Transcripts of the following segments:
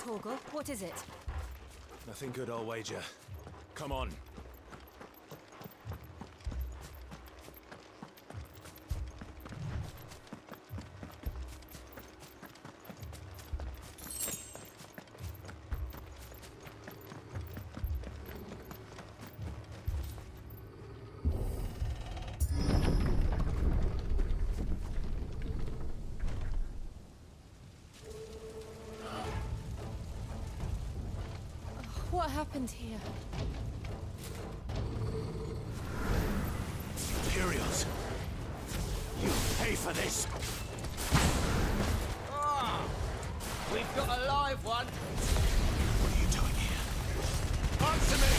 Torgal, what is it? Nothing good, I'll wager. Come on. What happened here? Imperials! You pay for this! Ah! We've got a live one! What are you doing here? Answer me!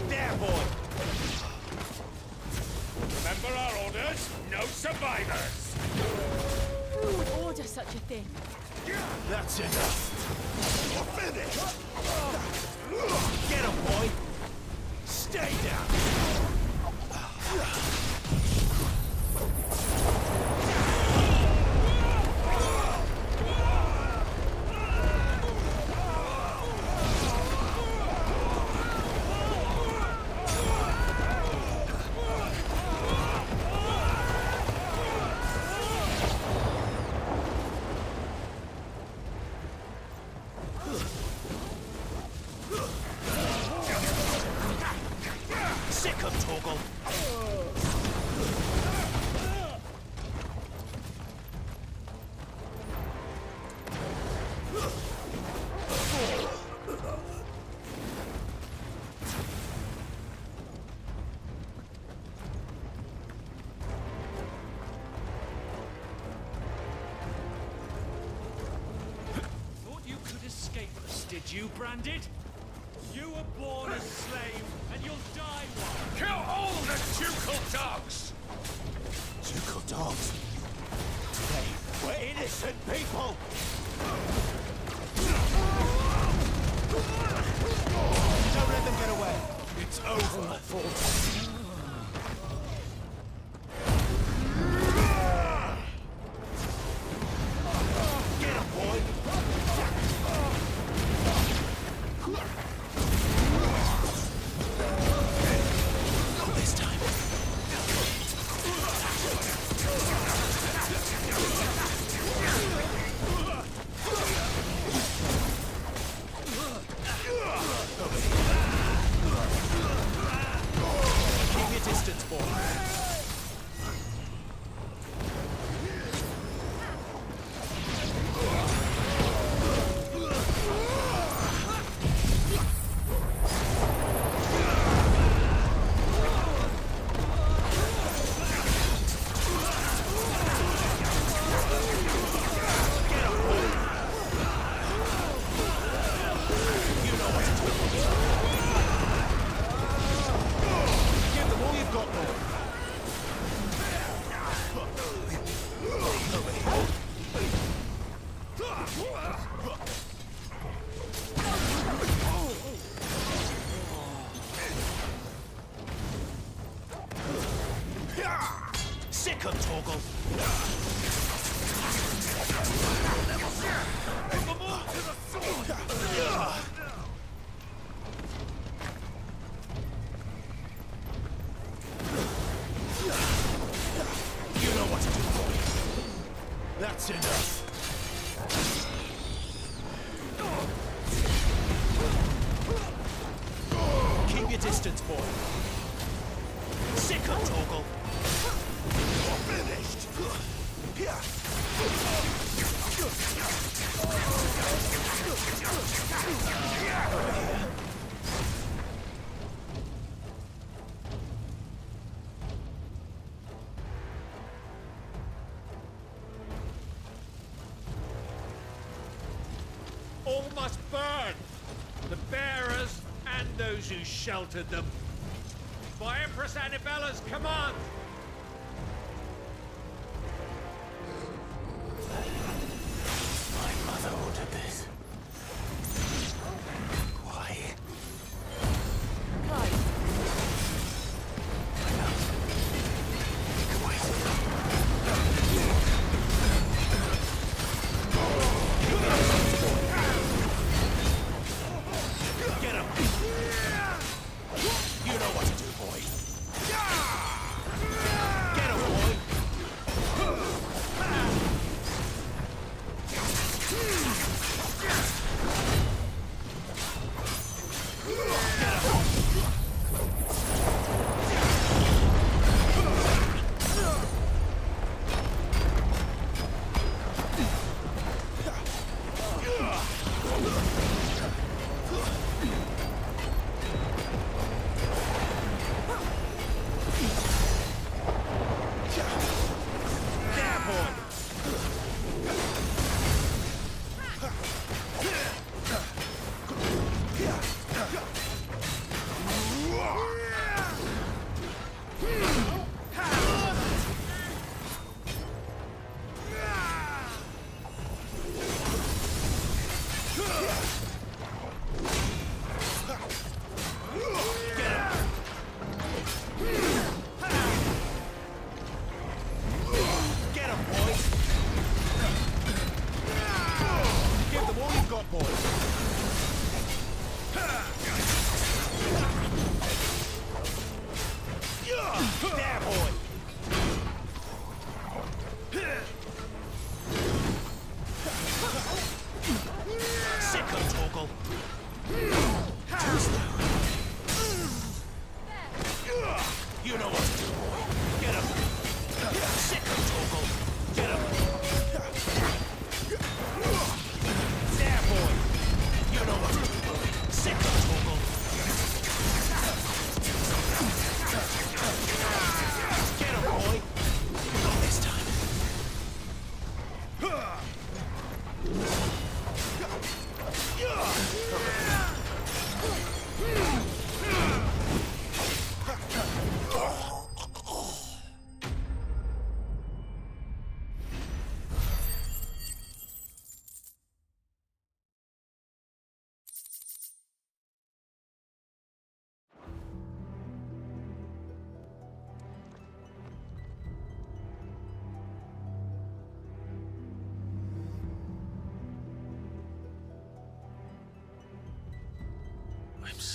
There, boy! Remember our orders? No survivors! Who would order such a thing? That's enough! You're finished! Get him, boy! Stay down! Sick of Torgal! Thought you could escape us, did you, Branded? You were born a slave, and you'll die one. Kill all the ducal dogs! Ducal dogs? Hey, we're innocent people! Don't let them get away! It's over, folks! Get him, boy! Not this time. Keep your distance, boy. Give them all you've got, boy. Sick of Torgal. You know what to do, boy. That's enough. Keep your distance, boy. Sick of Torgal. You're finished. All must burn! The bearers and those who sheltered them. By Empress Annibella's command! My mother ordered this. Why? Clive, Wait.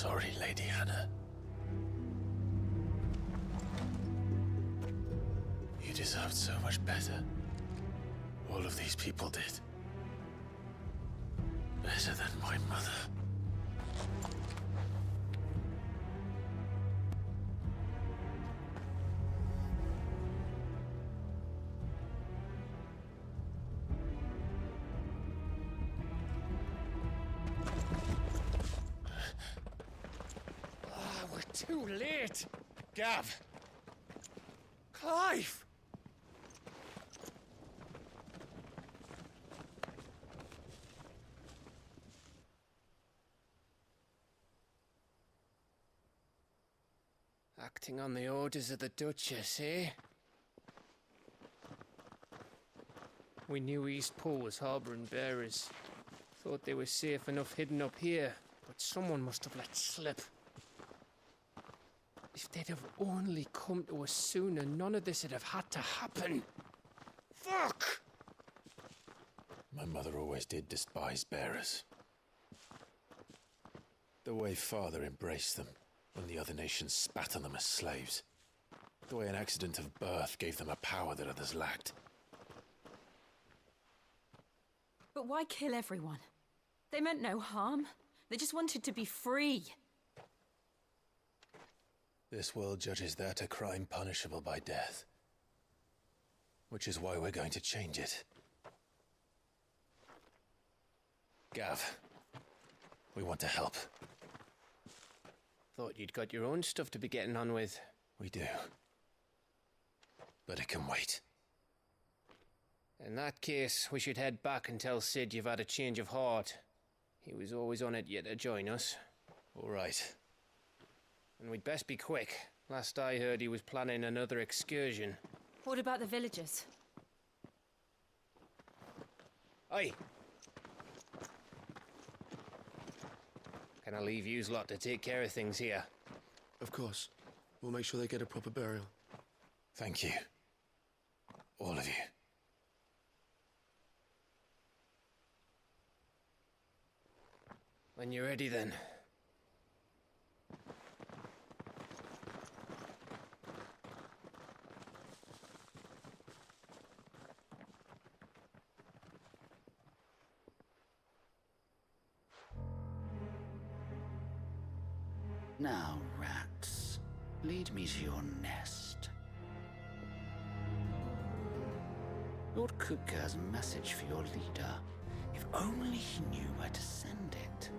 sorry, Lady Hannah. You deserved so much better. All of these people did. Better than my mother. We're too late. Gav! Clive! Acting on the orders of the Duchess, eh? We knew East Pool was harbouring bearers. Thought they were safe enough hidden up here, but someone must have let slip. If they'd have only come to us sooner, none of this would have had to happen. Fuck! My mother always did despise bearers. The way Father embraced them when the other nations spat on them as slaves. The way an accident of birth gave them a power that others lacked. But why kill everyone? They meant no harm. They just wanted to be free. This world judges that a crime punishable by death. Which is why we're going to change it. Gav, we want to help. Thought you'd got your own stuff to be getting on with. We do. But it can wait. In that case, we should head back and tell Sid you've had a change of heart. He was always on it yet to join us. All right. And we'd best be quick. Last I heard, he was planning another excursion. What about the villagers? Aye. Can I leave yous lot to take care of things here? Of course. We'll make sure they get a proper burial. Thank you. All of you. When you're ready, then. Now, rats, lead me to your nest. Lord Kupka has a message for your leader. If only he knew where to send it.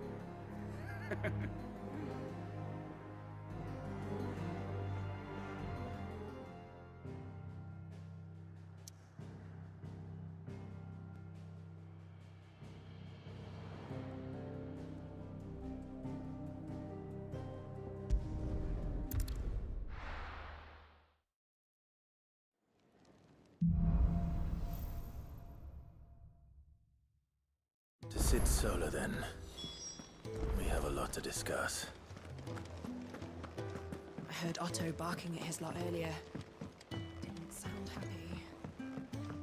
To sit solo, then. We have a lot to discuss. I heard Otto barking at his lot earlier. Didn't sound happy.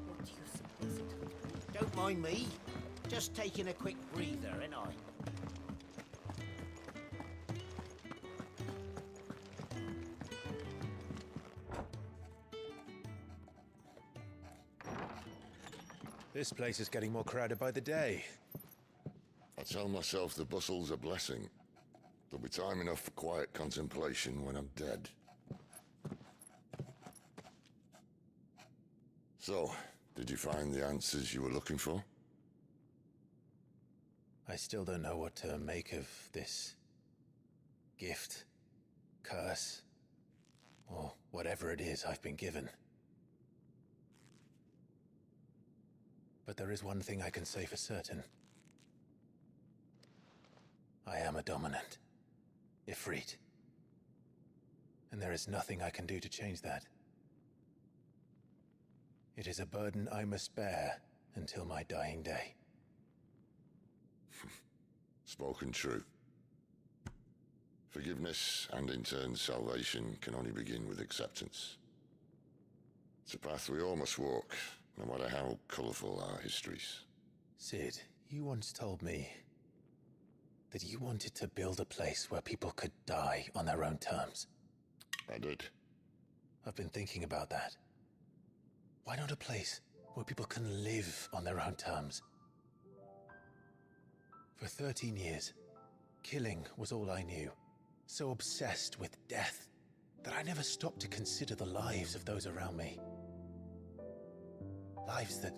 What do you suppose it would be? Don't mind me. Just taking a quick breather, ain't I? This place is getting more crowded by the day. I tell myself the bustle's a blessing. There'll be time enough for quiet contemplation when I'm dead. So, did you find the answers you were looking for? I still don't know what to make of this gift, curse, or whatever it is I've been given. But there is one thing I can say for certain. I am a dominant, Ifrit. And there is nothing I can do to change that. It is a burden I must bear until my dying day. Spoken true. Forgiveness and in turn salvation can only begin with acceptance. It's a path we all must walk, no matter how colourful our histories. Sid, you once told me that you wanted to build a place where people could die on their own terms. I did. I've been thinking about that. Why not a place where people can live on their own terms? For 13 years, killing was all I knew. So obsessed with death that I never stopped to consider the lives of those around me. Lives that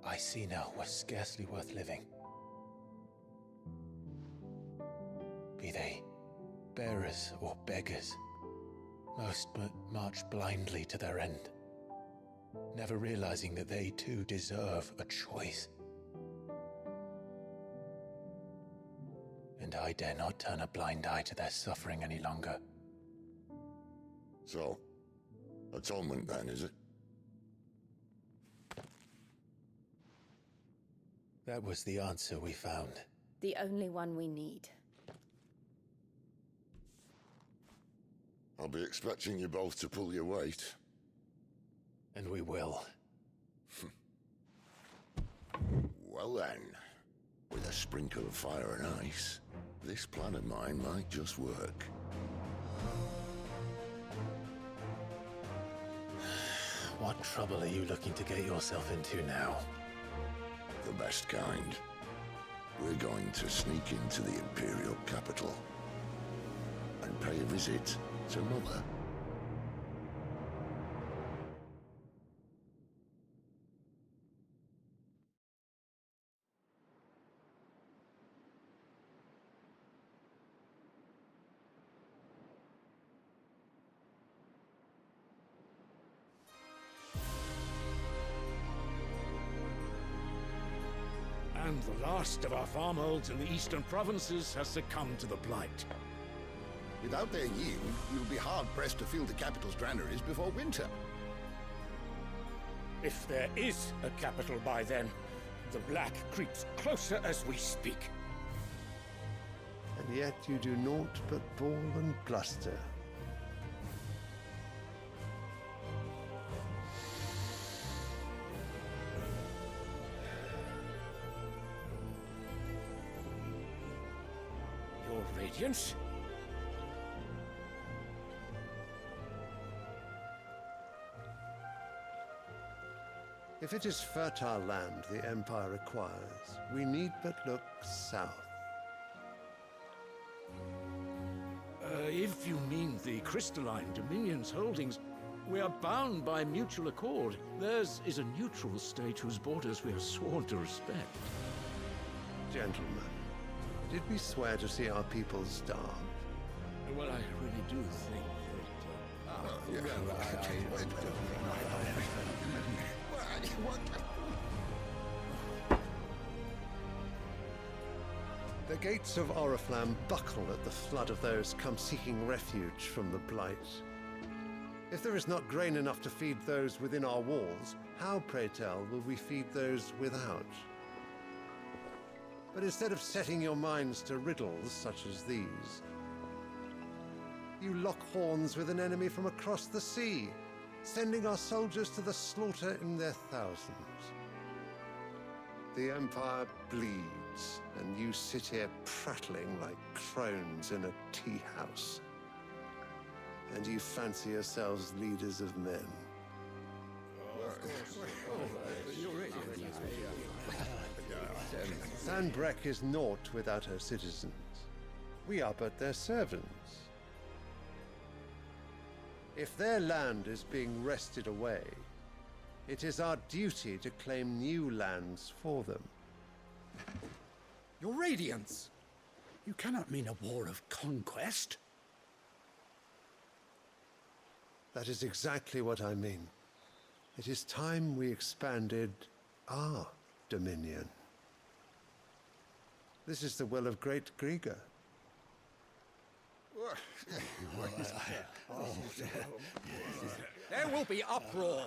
I see now were scarcely worth living. Be they bearers or beggars, most march blindly to their end, never realizing that they too deserve a choice. And I dare not turn a blind eye to their suffering any longer. So, atonement then, is it? That was the answer we found. The only one we need. I'll be expecting you both to pull your weight. And we will. Well then, with a sprinkle of fire and ice, this plan of mine might just work. What trouble are you looking to get yourself into now? The best kind. We're going to sneak into the Imperial capital and pay a visit to Mother. And the last of our farmholds in the eastern provinces has succumbed to the Blight. Without their yield, you'll be hard-pressed to fill the capital's granaries before winter. If there is a capital by then, the Black creeps closer as we speak. And yet you do naught but bawl and bluster. Your Radiance? If it is fertile land the Empire requires, we need but look south. If you mean the crystalline Dominion's holdings, we are bound by mutual accord. Theirs is a neutral state whose borders we are sworn to respect. Gentlemen, did we swear to see our people starve? Well, I really do think The gates of Oriflamme buckle at the flood of those come seeking refuge from the Blight. If there is not grain enough to feed those within our walls, how, pray tell, will we feed those without? But instead of setting your minds to riddles such as these, you lock horns with an enemy from across the sea, sending our soldiers to the slaughter in their thousands. The Empire bleeds, and you sit here prattling like crones in a tea house. And you fancy yourselves leaders of men. Sanbreque is naught without her citizens. We are but their servants. If their land is being wrested away, it is our duty to claim new lands for them. Your Radiance! You cannot mean a war of conquest. That is exactly what I mean. It is time we expanded our dominion. This is the will of great Grieger. There will be uproar.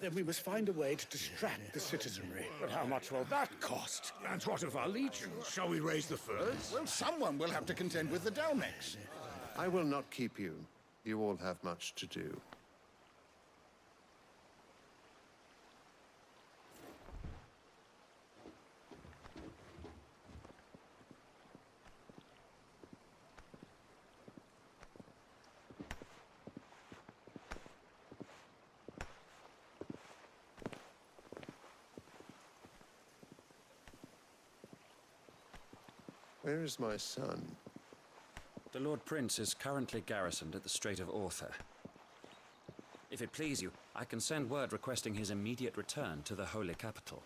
Then we must find a way to distract the citizenry. But how much will that cost? And what of our legions? Shall we raise the furs? Well, someone will have to contend with the Dalmex. I will not keep you. You all have much to do. Where is my son? The Lord Prince is currently garrisoned at the Strait of Author. If it please you, I can send word requesting his immediate return to the Holy Capital.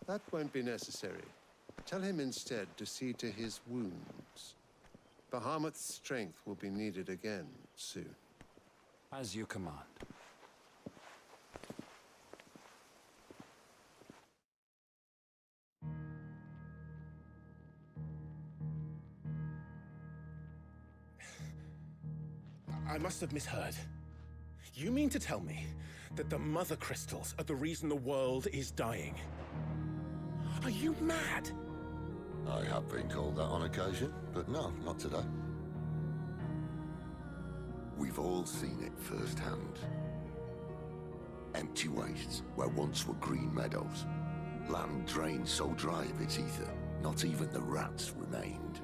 That won't be necessary. Tell him instead to see to his wounds. Bahamut's strength will be needed again soon. As you command. I must have misheard. You mean to tell me that the mother crystals are the reason the world is dying? Are you mad? I have been called that on occasion, but no, not today. We've all seen it firsthand. Empty wastes where once were green meadows. Land drained so dry of its ether, not even the rats remained.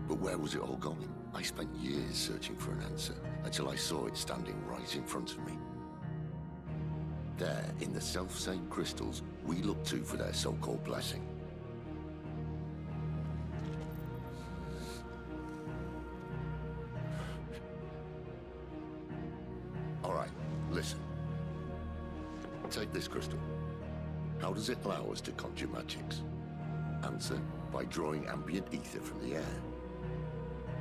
But where was it all going? I spent years searching for an answer, until I saw it standing right in front of me. There, in the self-same crystals, we look to for their so-called blessing. All right, listen. Take this crystal. How does it allow us to conjure magics? Answer, by drawing ambient ether from the air.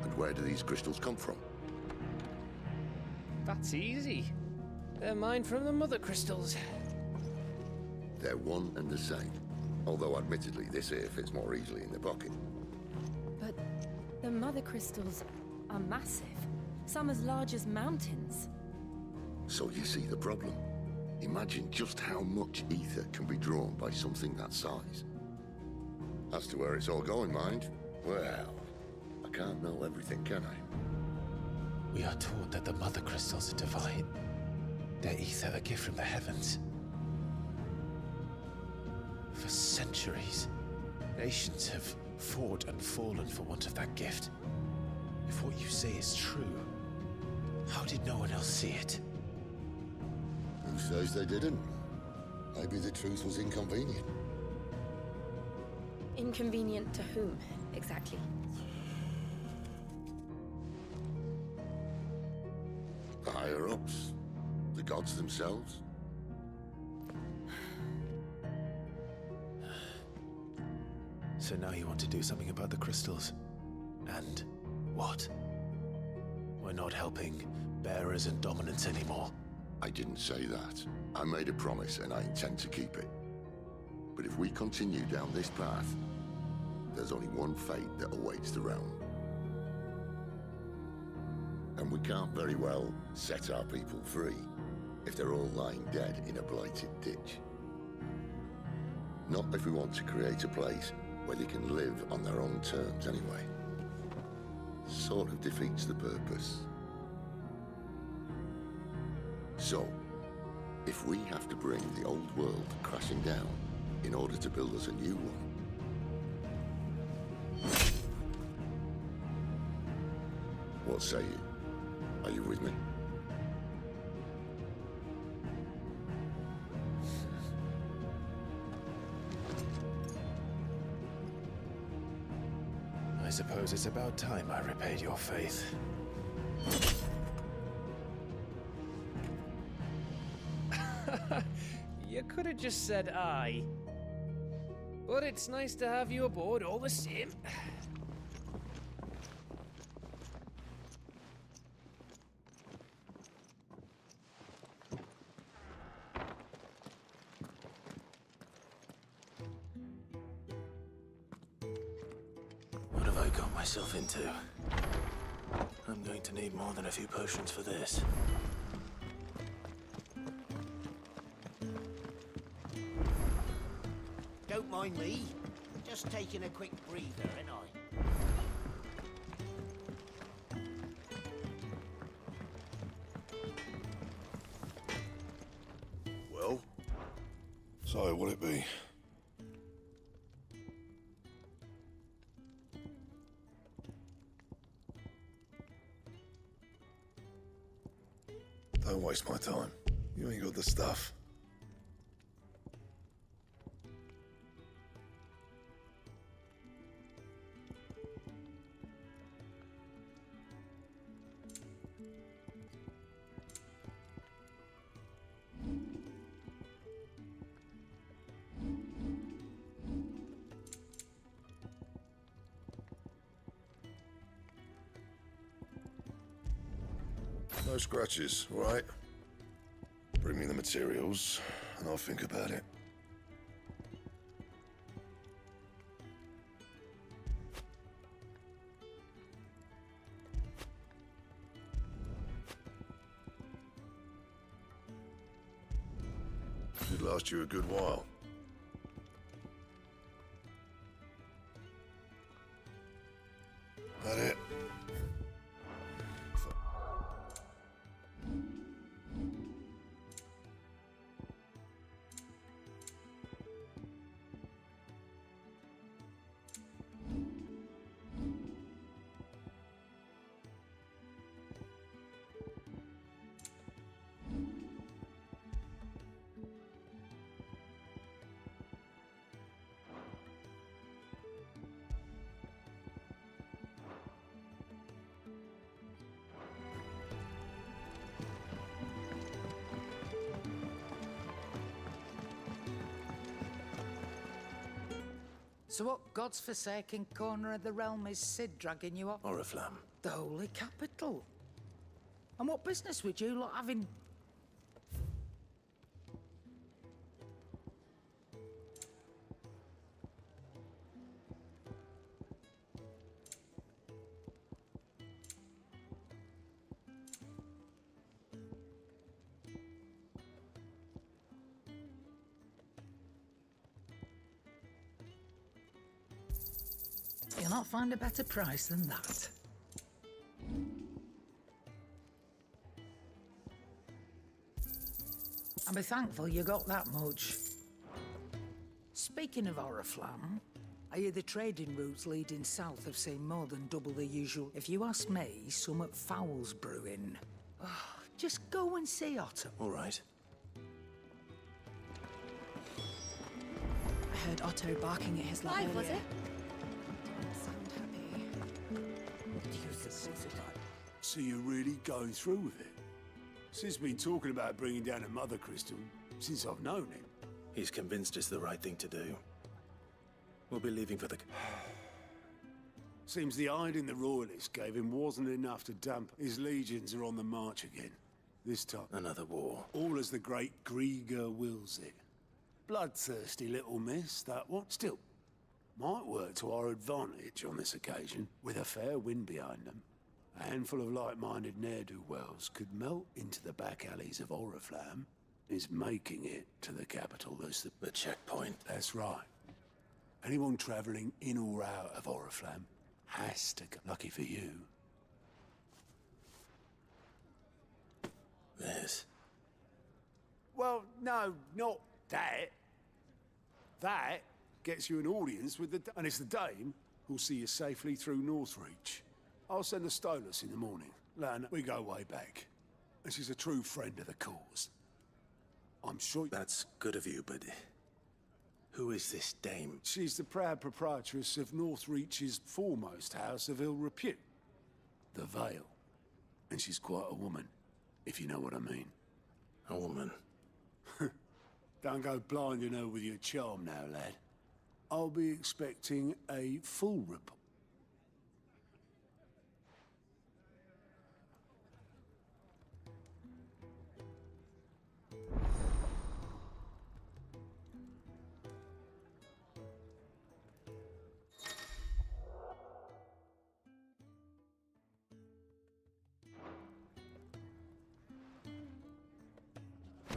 And where do these crystals come from? That's easy. They're mined from the mother crystals. They're one and the same. Although admittedly, this here fits more easily in the pocket. But the mother crystals are massive. Some as large as mountains. So you see the problem. Imagine just how much ether can be drawn by something that size. As to where it's all going, mind, well, I can't know everything, can I? We are taught that the mother crystals are divine. Their ether a gift from the heavens. For centuries, nations have fought and fallen for want of that gift. If what you say is true, how did no one else see it? Who says they didn't? Maybe the truth was inconvenient. Inconvenient to whom, exactly? The higher-ups? The gods themselves? So now you want to do something about the crystals? And what? We're not helping bearers and dominants anymore. I didn't say that. I made a promise and I intend to keep it. But if we continue down this path, there's only one fate that awaits the realm. And we can't very well set our people free if they're all lying dead in a blighted ditch. Not if we want to create a place where they can live on their own terms anyway. Sort of defeats the purpose. So, if we have to bring the old world crashing down in order to build us a new one, what say you? Are you with me? I suppose it's about time I repaid your faith. You could have just said aye. But it's nice to have you aboard all the same. What have I got myself into? I'm going to need more than a few potions for this. Don't mind me. Just taking a quick breather, ain't I? Well, so what'd it be? Don't waste my time. You ain't got the stuff. No scratches, all right? Bring me the materials, and I'll think about it. Should last you a good while. That it? So what God's forsaken corner of the realm is Sid dragging you up? Oriflamme. The holy capital. And what business would you lot having? You'll not find a better price than that. And be thankful you got that much. Speaking of Oriflamme, I hear the trading routes leading south have seen more than double the usual. If you ask me, somewhat foul's brewing. Oh, just go and see Otto. All right. I heard Otto barking at his lot Live, earlier. was it? Didn't sound happy. So you're really going through with it? Sid's been talking about bringing down a mother crystal since I've known him. He's convinced it's the right thing to do. We'll be leaving for the... Seems the hiding the royalists gave him wasn't enough to damp. His legions are on the march again. This time. Another war. All as the great Grieger wills it. Bloodthirsty little miss, that one. Still, might work to our advantage on this occasion. With a fair wind behind them, a handful of like-minded ne'er-do-wells could melt into the back alleys of Oriflamme. Is making it to the capital as the checkpoint. That's right. Anyone travelling in or out of Oriflamme has to go. Lucky for you. This? Well, no, not that. That gets you an audience with the... And it's the dame who'll see you safely through Northreach. I'll send a Stolas in the morning. Lana, we go way back. And she's a true friend of the cause. I'm sure... That's good of you, but... Who is this dame? She's the proud proprietress of Northreach's foremost house of ill repute. The Vale. And she's quite a woman, if you know what I mean. A woman? Don't go blinding her with your charm now, lad. I'll be expecting a full report.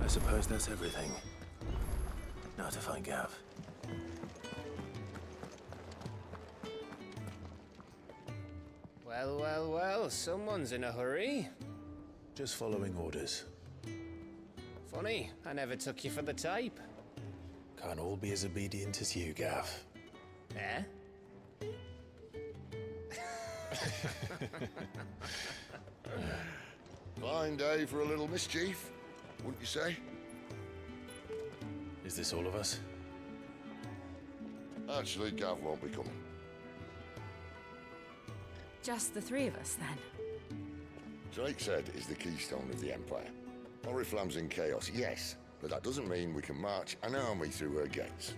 I suppose that's everything. Now to find Gav. Well, well, well, someone's in a hurry. Just following orders. Funny, I never took you for the type. Can't all be as obedient as you, Gav. Eh? Fine day for a little mischief, wouldn't you say? Is this all of us? Actually, Gav won't be coming. Just the three of us, then? Drake said is the keystone of the Empire. Oriflamme's in chaos, yes, but that doesn't mean we can march an army through her gates.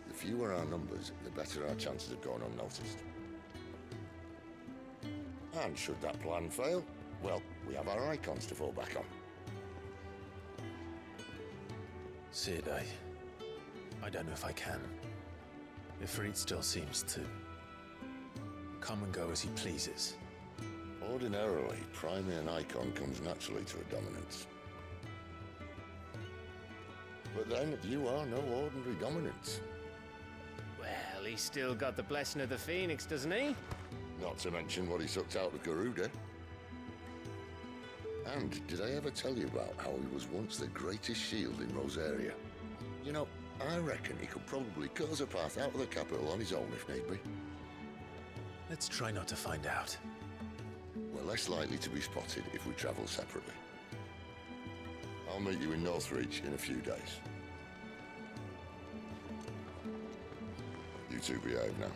The fewer our numbers, the better our chances of going unnoticed. And should that plan fail, Well, we have our Eikons to fall back on. Sid, I don't know if I can. Ifrit still seems to come and go as he pleases. Ordinarily, priming an Eikon comes naturally to a dominance. But then, you are no ordinary dominance. Well, he's still got the blessing of the Phoenix, doesn't he? Not to mention what he sucked out of Garuda. And did I ever tell you about how he was once the greatest shield in Rosaria? You know, I reckon he could probably cut us a path out of the capital on his own if need be. Let's try not to find out. We're less likely to be spotted if we travel separately. I'll meet you in Northreach in a few days. You two behave now.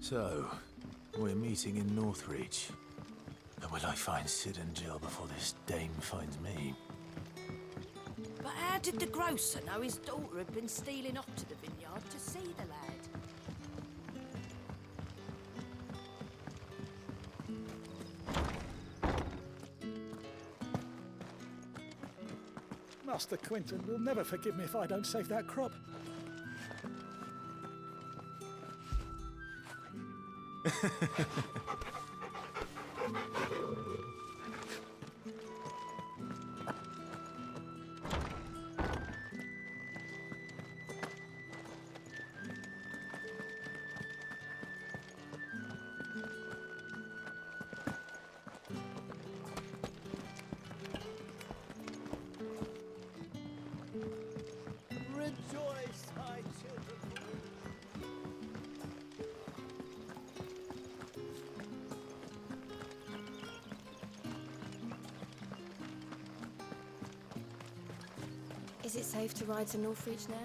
So, we're meeting in Northreach. And will I find Sid and Jill before this dame finds me? But how did the grocer know his daughter had been stealing off to the vineyard to see the lad? Master Quinton will never forgive me if I don't save that crop. Rejoice, my children. Is it safe to ride to Northreach now?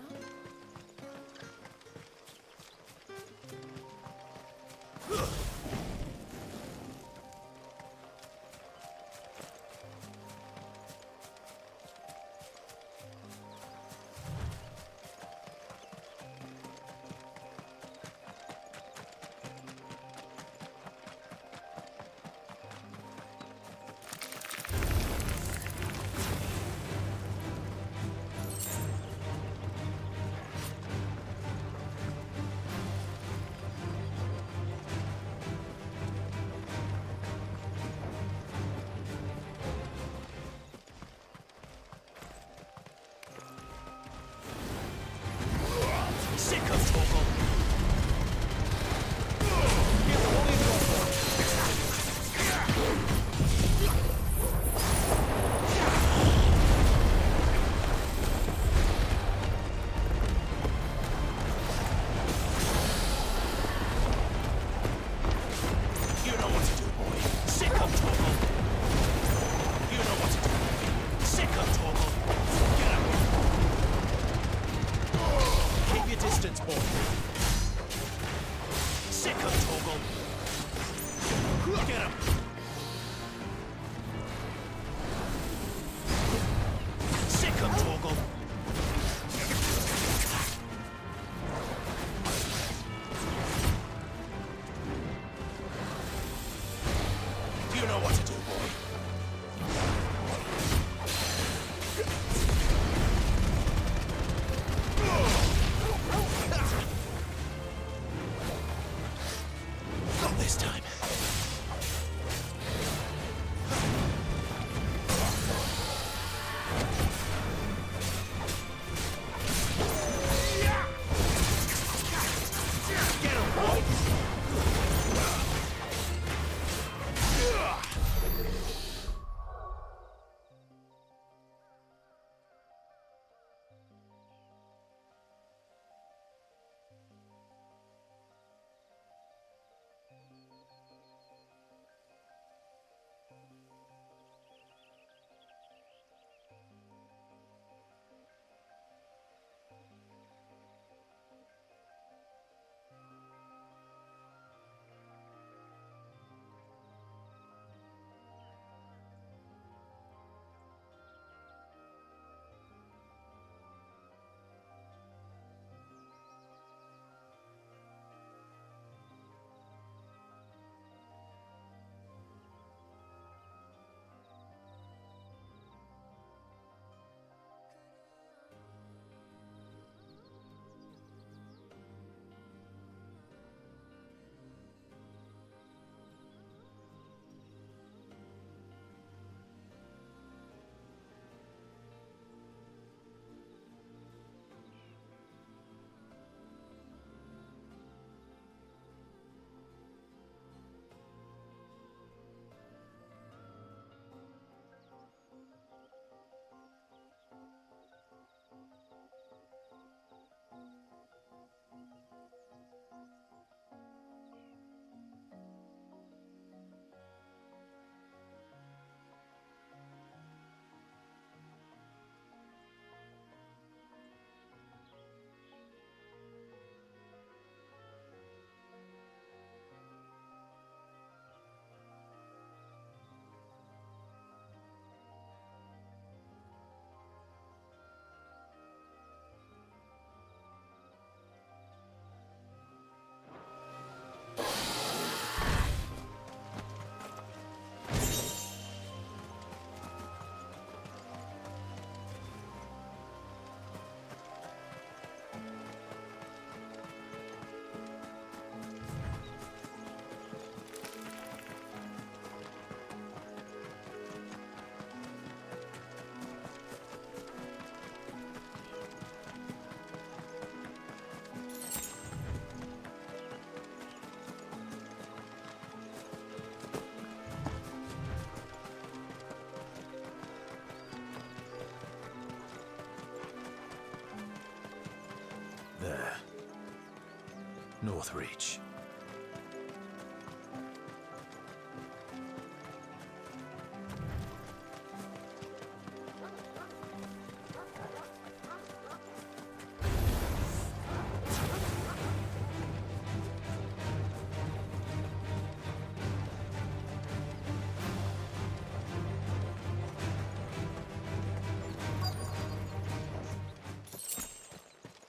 Northreach.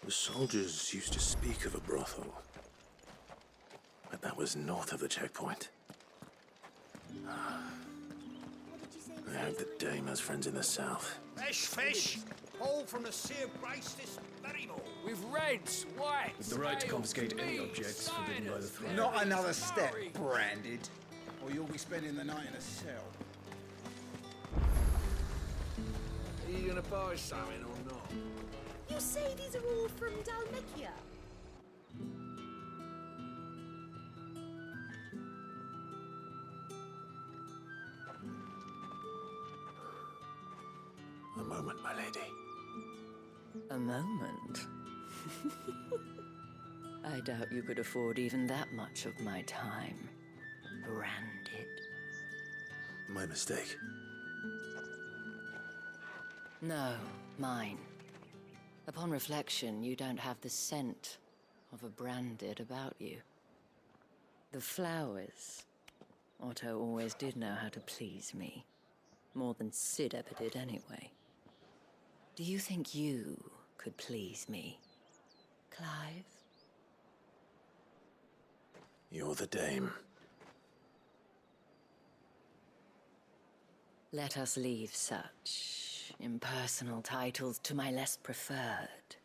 The soldiers used to speak of a brothel, but that was north of the checkpoint. I hope the dame has friends in the south. Fresh fish! All from the sea of grace this very morning. With reds, whites, With the right to confiscate any objects forbidden by the throne. Not another step, branded. Or you'll be spending the night in a cell. Are you gonna buy something or not? You say these are all from Dalmekia? A moment, my lady. A moment? I doubt you could afford even that much of my time. Branded. My mistake. No, mine. Upon reflection, you don't have the scent of a branded about you. The flowers. Otto always did know how to please me. More than Sid ever did anyway. Do you think you could please me, Clive? You're the dame. Let us leave such impersonal titles to my less preferred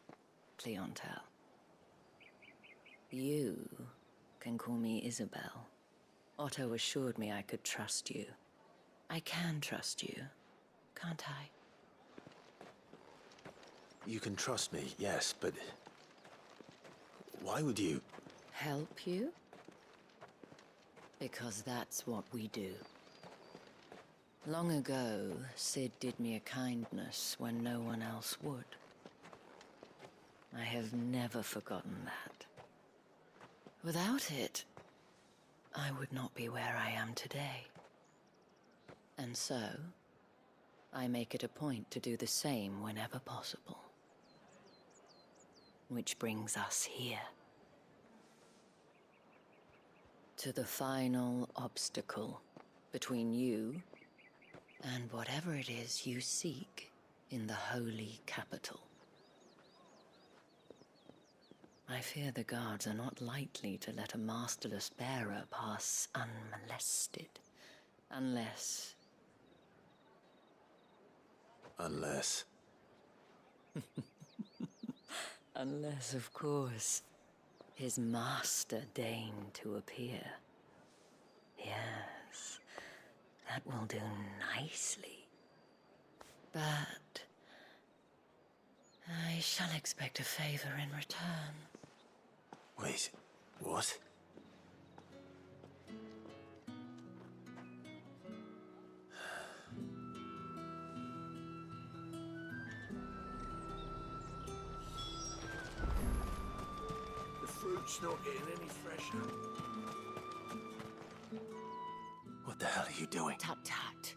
clientele. You can call me Isabel. Otto assured me I could trust you. I can trust you, can't I? You can trust me, yes, but why would you? Help you? Because that's what we do. Long ago, Sid did me a kindness when no one else would. I have never forgotten that. Without it, I would not be where I am today. And so, I make it a point to do the same whenever possible. Which brings us here. To the final obstacle between you and whatever it is you seek in the holy capital. I fear the guards are not likely to let a masterless bearer pass unmolested, unless... Unless... Unless, of course, his master deigned to appear. Yes, that will do nicely. But I shall expect a favor in return. Wait, what? The fruit's not getting any fresher. What the hell are you doing? Tut-tut.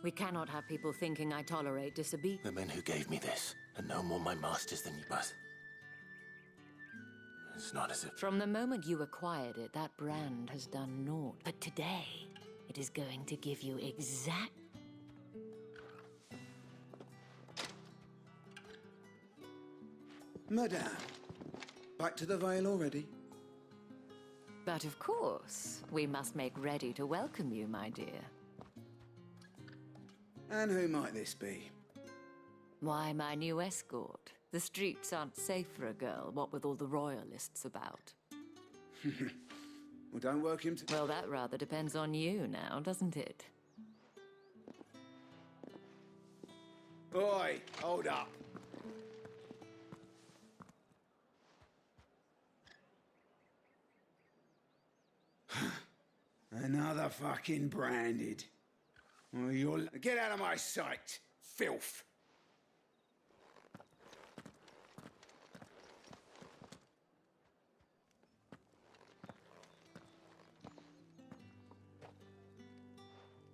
We cannot have people thinking I tolerate disobedience. The men who gave me this are no more my masters than you, but... It's not as if... From the moment you acquired it, that brand has done naught. But today, it is going to give you exact... Madame, back to the Vale already? But of course, we must make ready to welcome you, my dear. And who might this be? Why, my new escort. The streets aren't safe for a girl, what with all the royalists about. Well, don't work him to... Well, that rather depends on you now, doesn't it? Boy, hold up. Another fucking branded. Well, you'll... Get out of my sight, filth!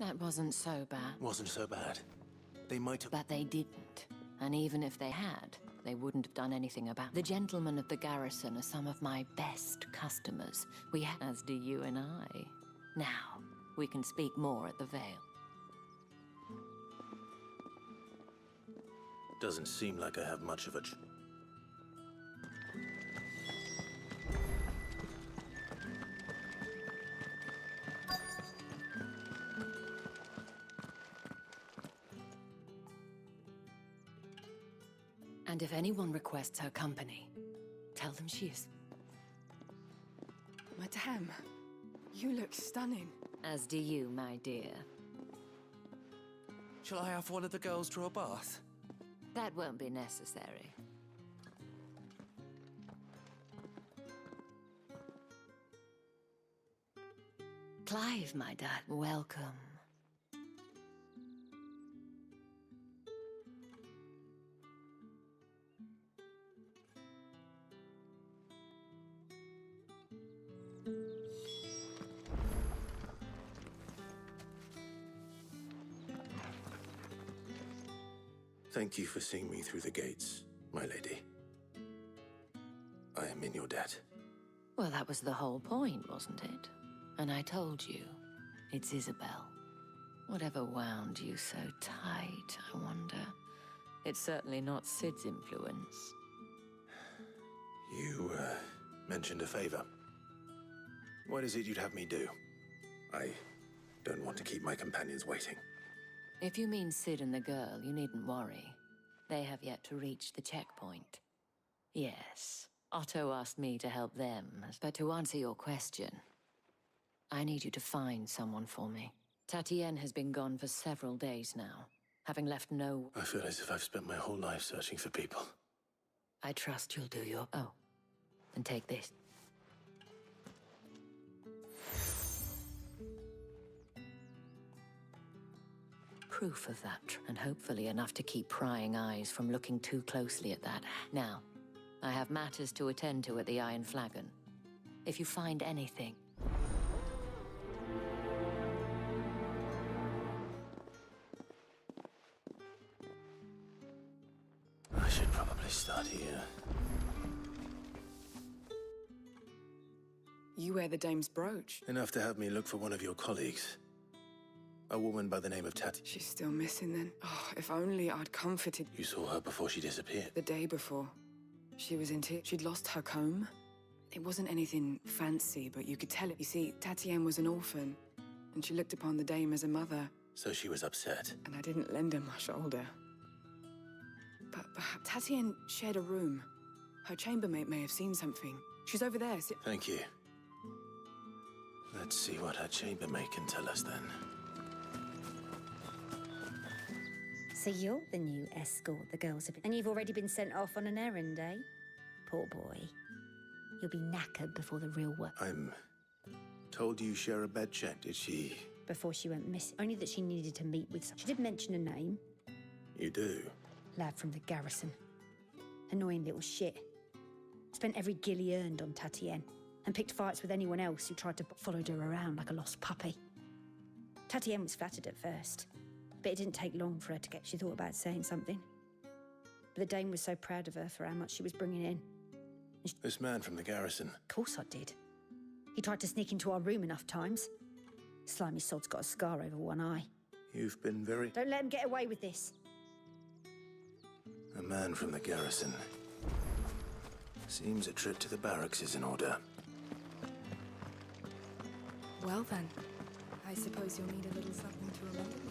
That wasn't so bad. Wasn't so bad. They might have... But they didn't. And even if they had, they wouldn't have done anything about it. The gentlemen of the garrison are some of my best customers. As do you and I. Now, we can speak more at the Vale. Doesn't seem like I have much of a... And if anyone requests her company, tell them she is... Madame, you look stunning. As do you, my dear. Shall I have one of the girls draw a bath? That won't be necessary. Clive, my dad, welcome. Thank you for seeing me through the gates, my lady. I am in your debt. Well, that was the whole point, wasn't it? And I told you, it's Isabel. Whatever wound you so tight, I wonder. It's certainly not Sid's influence. You, mentioned a favor. What is it you'd have me do? I don't want to keep my companions waiting. If you mean Sid and the girl, you needn't worry. They have yet to reach the checkpoint. Yes, Otto asked me to help them, but to answer your question, I need you to find someone for me. Tatienne has been gone for several days now, having left no... I feel as if I've spent my whole life searching for people. I trust you'll do your... Oh, and take this. Proof of that, and hopefully enough to keep prying eyes from looking too closely at that. Now, I have matters to attend to at the Iron Flagon. If you find anything... I should probably start here. You wear the dame's brooch. Enough to have me look for one of your colleagues. A woman by the name of Tati. She's still missing then. Oh, if only I'd comforted... You saw her before she disappeared? The day before. She was in tears. She'd lost her comb. It wasn't anything fancy, but you could tell it. You see, Tatienne was an orphan, and she looked upon the dame as a mother. So she was upset. And I didn't lend her my shoulder. But perhaps Tatienne shared a room. Her chambermaid may have seen something. She's over there. Thank you. Let's see what her chambermaid can tell us then. So you're the new escort the girls have been... And you've already been sent off on an errand, eh? Poor boy. You'll be knackered before the real work. I'm told you share a bed check, did she? Before she went missing. Only that she needed to meet with... She did mention a name. You do? Lad from the garrison. Annoying little shit. Spent every guil he earned on Tatienne. And picked fights with anyone else who tried to follow her around like a lost puppy. Tatienne was flattered at first. But it didn't take long for her to get... She thought about saying something. But the dame was so proud of her for how much she was bringing in. This man from the garrison? Of course I did. He tried to sneak into our room enough times. Slimy sod's got a scar over one eye. You've been very... Don't let him get away with this. A man from the garrison. Seems a trip to the barracks is in order. Well then, I suppose you'll need a little something to remember me by.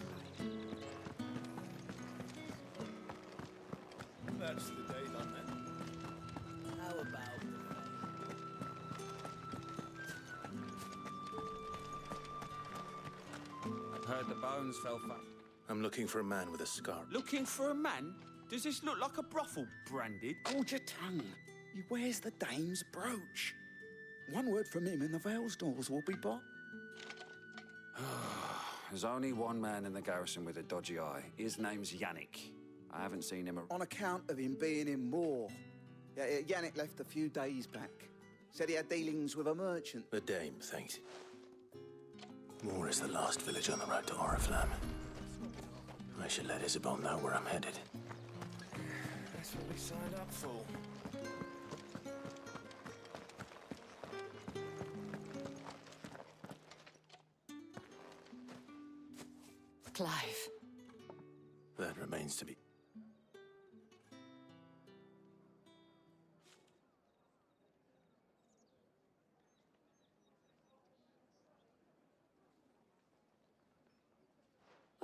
That's the day done then. How about I've heard the bones fell fast. I'm looking for a man with a scar. Looking for a man? Does this look like a brothel branded? Hold your tongue. He wears the dame's brooch. One word from him and the Vale's doors will be bought. There's only one man in the garrison with a dodgy eye. His name's Yannick. I haven't seen him... On account of him being in war. Yeah, Yannick left a few days back. Said he had dealings with a merchant. The dame, thanks. Moor is the last village on the road to Oriflamme. I should let Isabel know where I'm headed. That's what we signed up for. Clive. That remains to be...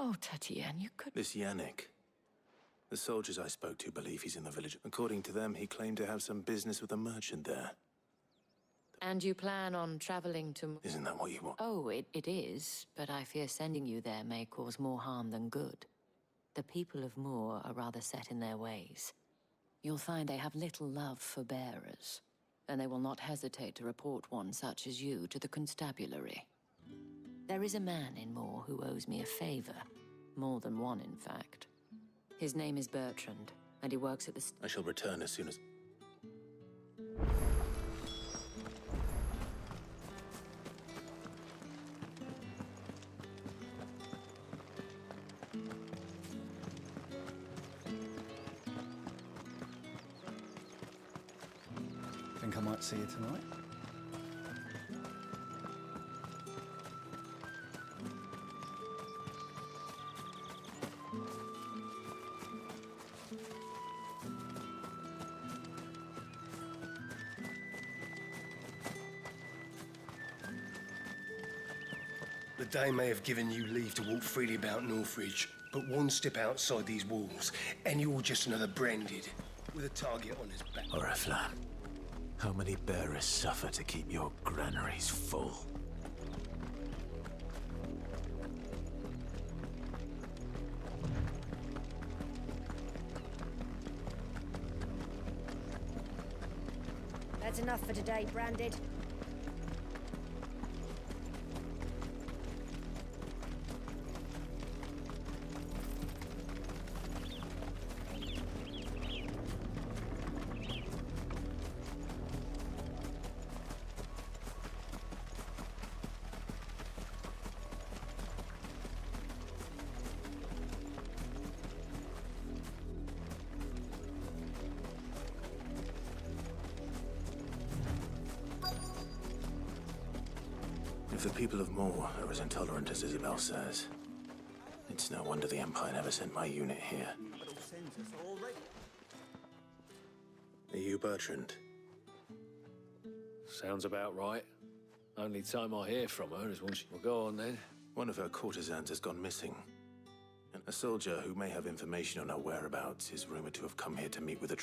Oh, Tatienne, you could... This Yannick. The soldiers I spoke to believe he's in the village. According to them, he claimed to have some business with a merchant there. And you plan on traveling to... Isn't that what you want? Oh, it is, but I fear sending you there may cause more harm than good. The people of Moor are rather set in their ways. You'll find they have little love for bearers, and they will not hesitate to report one such as you to the constabulary. There is a man in Moor who owes me a favor. More than one, in fact. His name is Bertrand, and he works at the... I shall return as soon as... Think I might see you tonight? The day may have given you leave to walk freely about Northridge, but one step outside these walls, and you're just another branded, with a target on his back. Oriflamme. How many bearers suffer to keep your granaries full? That's enough for today, Branded. If the people of Moor are as intolerant as Isabel says, it's no wonder the Empire never sent my unit here. Are you Bertrand? Sounds about right. Only time I hear from her is when she... Well, go on then. One of her courtesans has gone missing. And a soldier who may have information on her whereabouts is rumored to have come here to meet with a...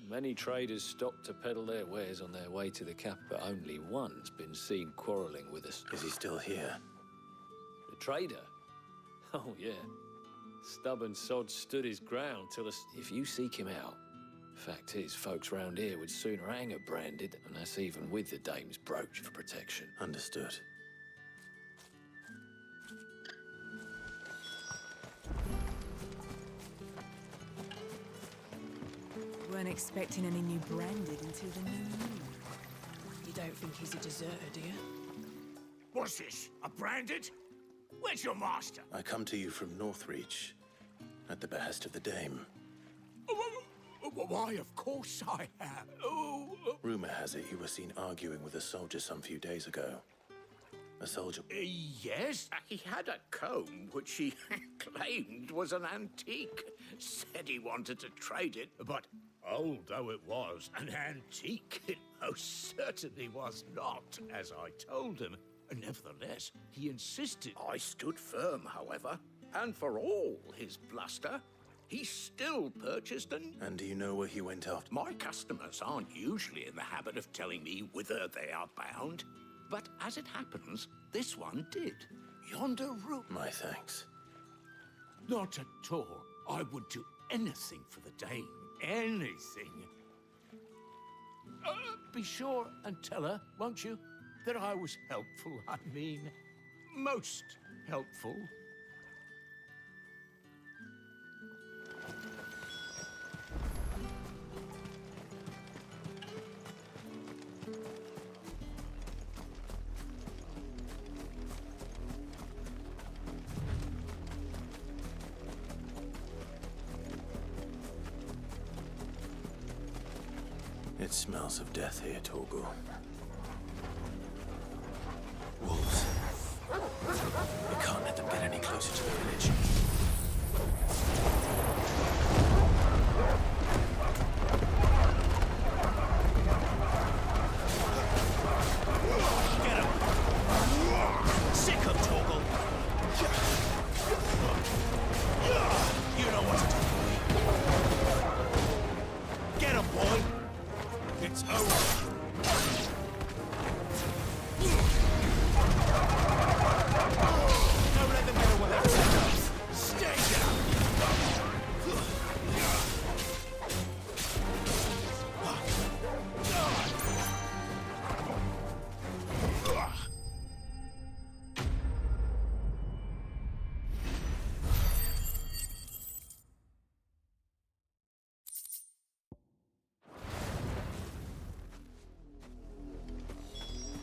Many traders stopped to peddle their wares on their way to the cap, but only one's been seen quarrelling with us. Is he still here? The trader? Oh, yeah. Stubborn sod stood his ground till us... If you seek him out, fact is, folks round here would sooner hang a branded, and that's even with the dame's brooch for protection. Understood. Weren't expecting any new branded until the new moon. You don't think he's a deserter, do you? What's this? A branded? Where's your master? I come to you from Northreach, at the behest of the Dame. Why, of course I have. Rumor has it you were seen arguing with a soldier some few days ago. A soldier... Yes, he had a comb which he claimed was an antique. Said he wanted to trade it, but old though it was, an antique it most certainly was not, as I told him. Nevertheless, he insisted. I stood firm, however, and for all his bluster, he still purchased an... And do you know where he went after? My customers aren't usually in the habit of telling me whither they are bound, but as it happens, this one did. Yonder room. My thanks. Not at all. I would do anything for the Dame. Anything. Be sure and tell her, won't you, that I was helpful. I mean, most helpful. It smells of death here, Torgal. Wolves. We can't let them get any closer to the village. Get him! Sick him, Torgal! You know what to do, boy. Get him, boy! It's over! Don't let them get away! Stay down!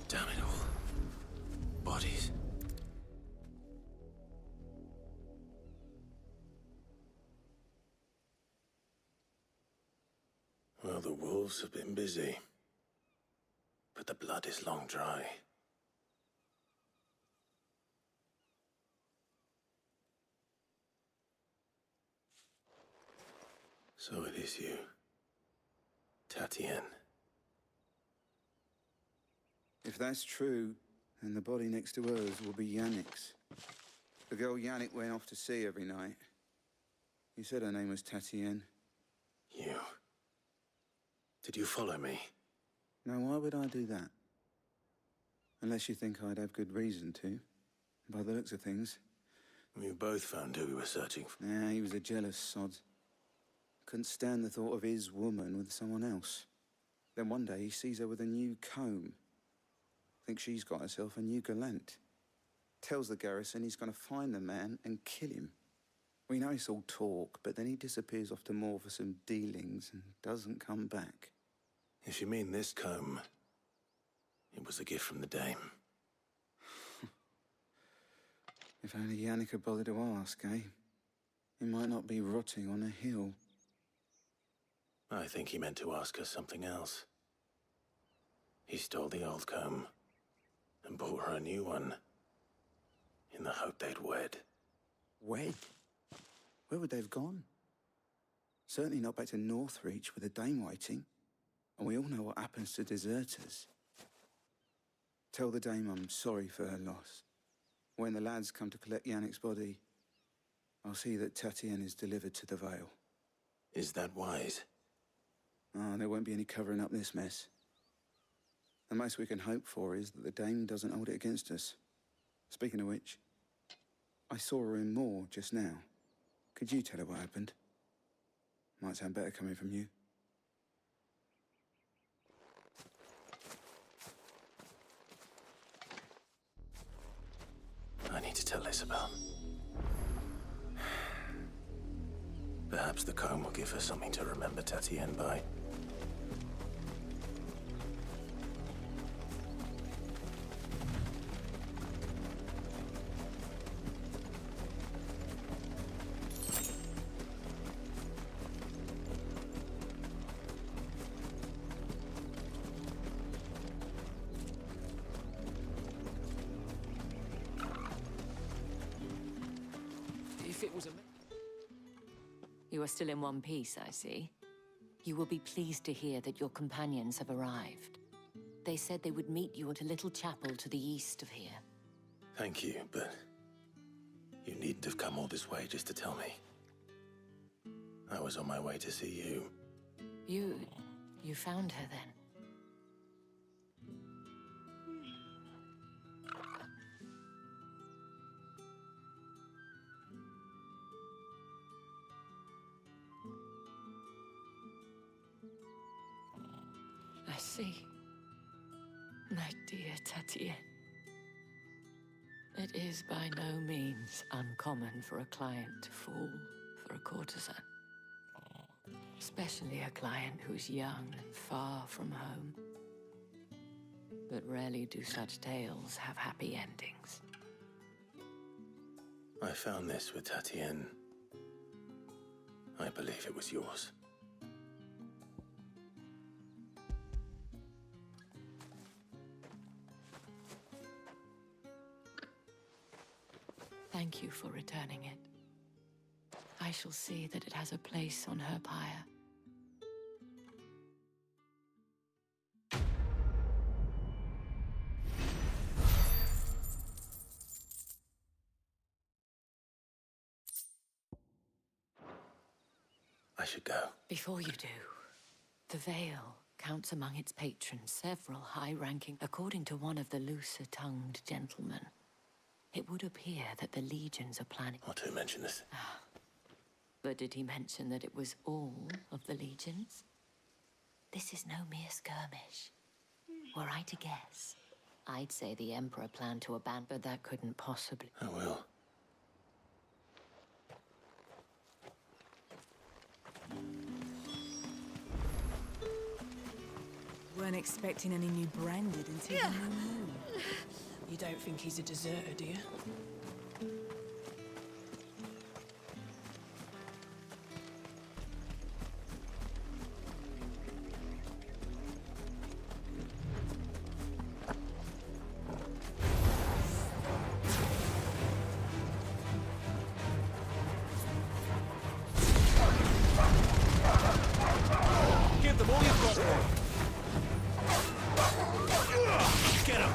Damn it all. Bodies. Well, the wolves have been busy. But the blood is long dry. So it is you, Tatienne. If that's true, then the body next to hers will be Yannick's. The girl Yannick went off to see every night. You said her name was Tatienne. You. Did you follow me? Now, why would I do that? Unless you think I'd have good reason to. By the looks of things. We both found who we were searching for. Yeah, he was a jealous sod. Couldn't stand the thought of his woman with someone else. Then one day he sees her with a new comb. Thinks she's got herself a new gallant. Tells the garrison he's going to find the man and kill him. We know it's all talk, but then he disappears off to Moor for some dealings and doesn't come back. If you mean this comb, it was a gift from the dame. If only Yannick had bothered to ask, eh? He might not be rotting on a hill. I think he meant to ask her something else. He stole the old comb and bought her a new one in the hope they'd wed. Wed? Where would they have gone? Certainly not back to Northreach with a dame waiting. And we all know what happens to deserters. Tell the dame I'm sorry for her loss. When the lads come to collect Yannick's body, I'll see that Tatienne is delivered to the Vale. Is that wise? Oh, there won't be any covering up this mess. The most we can hope for is that the dame doesn't hold it against us. Speaking of which, I saw her in Moor just now. Could you tell her what happened? Might sound better coming from you. I need to tell Isabel. Perhaps the comb will give her something to remember Tatienne by. If it was a... You are still in one piece, I see. You will be pleased to hear that your companions have arrived. They said they would meet you at a little chapel to the east of here. Thank you, but you needn't have come all this way just to tell me. I was on my way to see you. You found her then? I see. My dear Tatienne. It is by no means uncommon for a client to fall for a courtesan. Especially a client who's young and far from home. But rarely do such tales have happy endings. I found this with Tatienne. I believe it was yours. Thank you for returning it. I shall see that it has a place on her pyre. I should go. Before you do, the Vale counts among its patrons several high-ranking, according to one of the looser-tongued gentlemen. It would appear that the legions are planning... Not to mention this. But did he mention that it was all of the legions? This is no mere skirmish. Were I to guess, I'd say the Emperor planned to abandon, but that couldn't possibly... I will. Weren't expecting any new branded until the new moon. You don't think he's a deserter, do you? Give them all you've got, boy. Get him!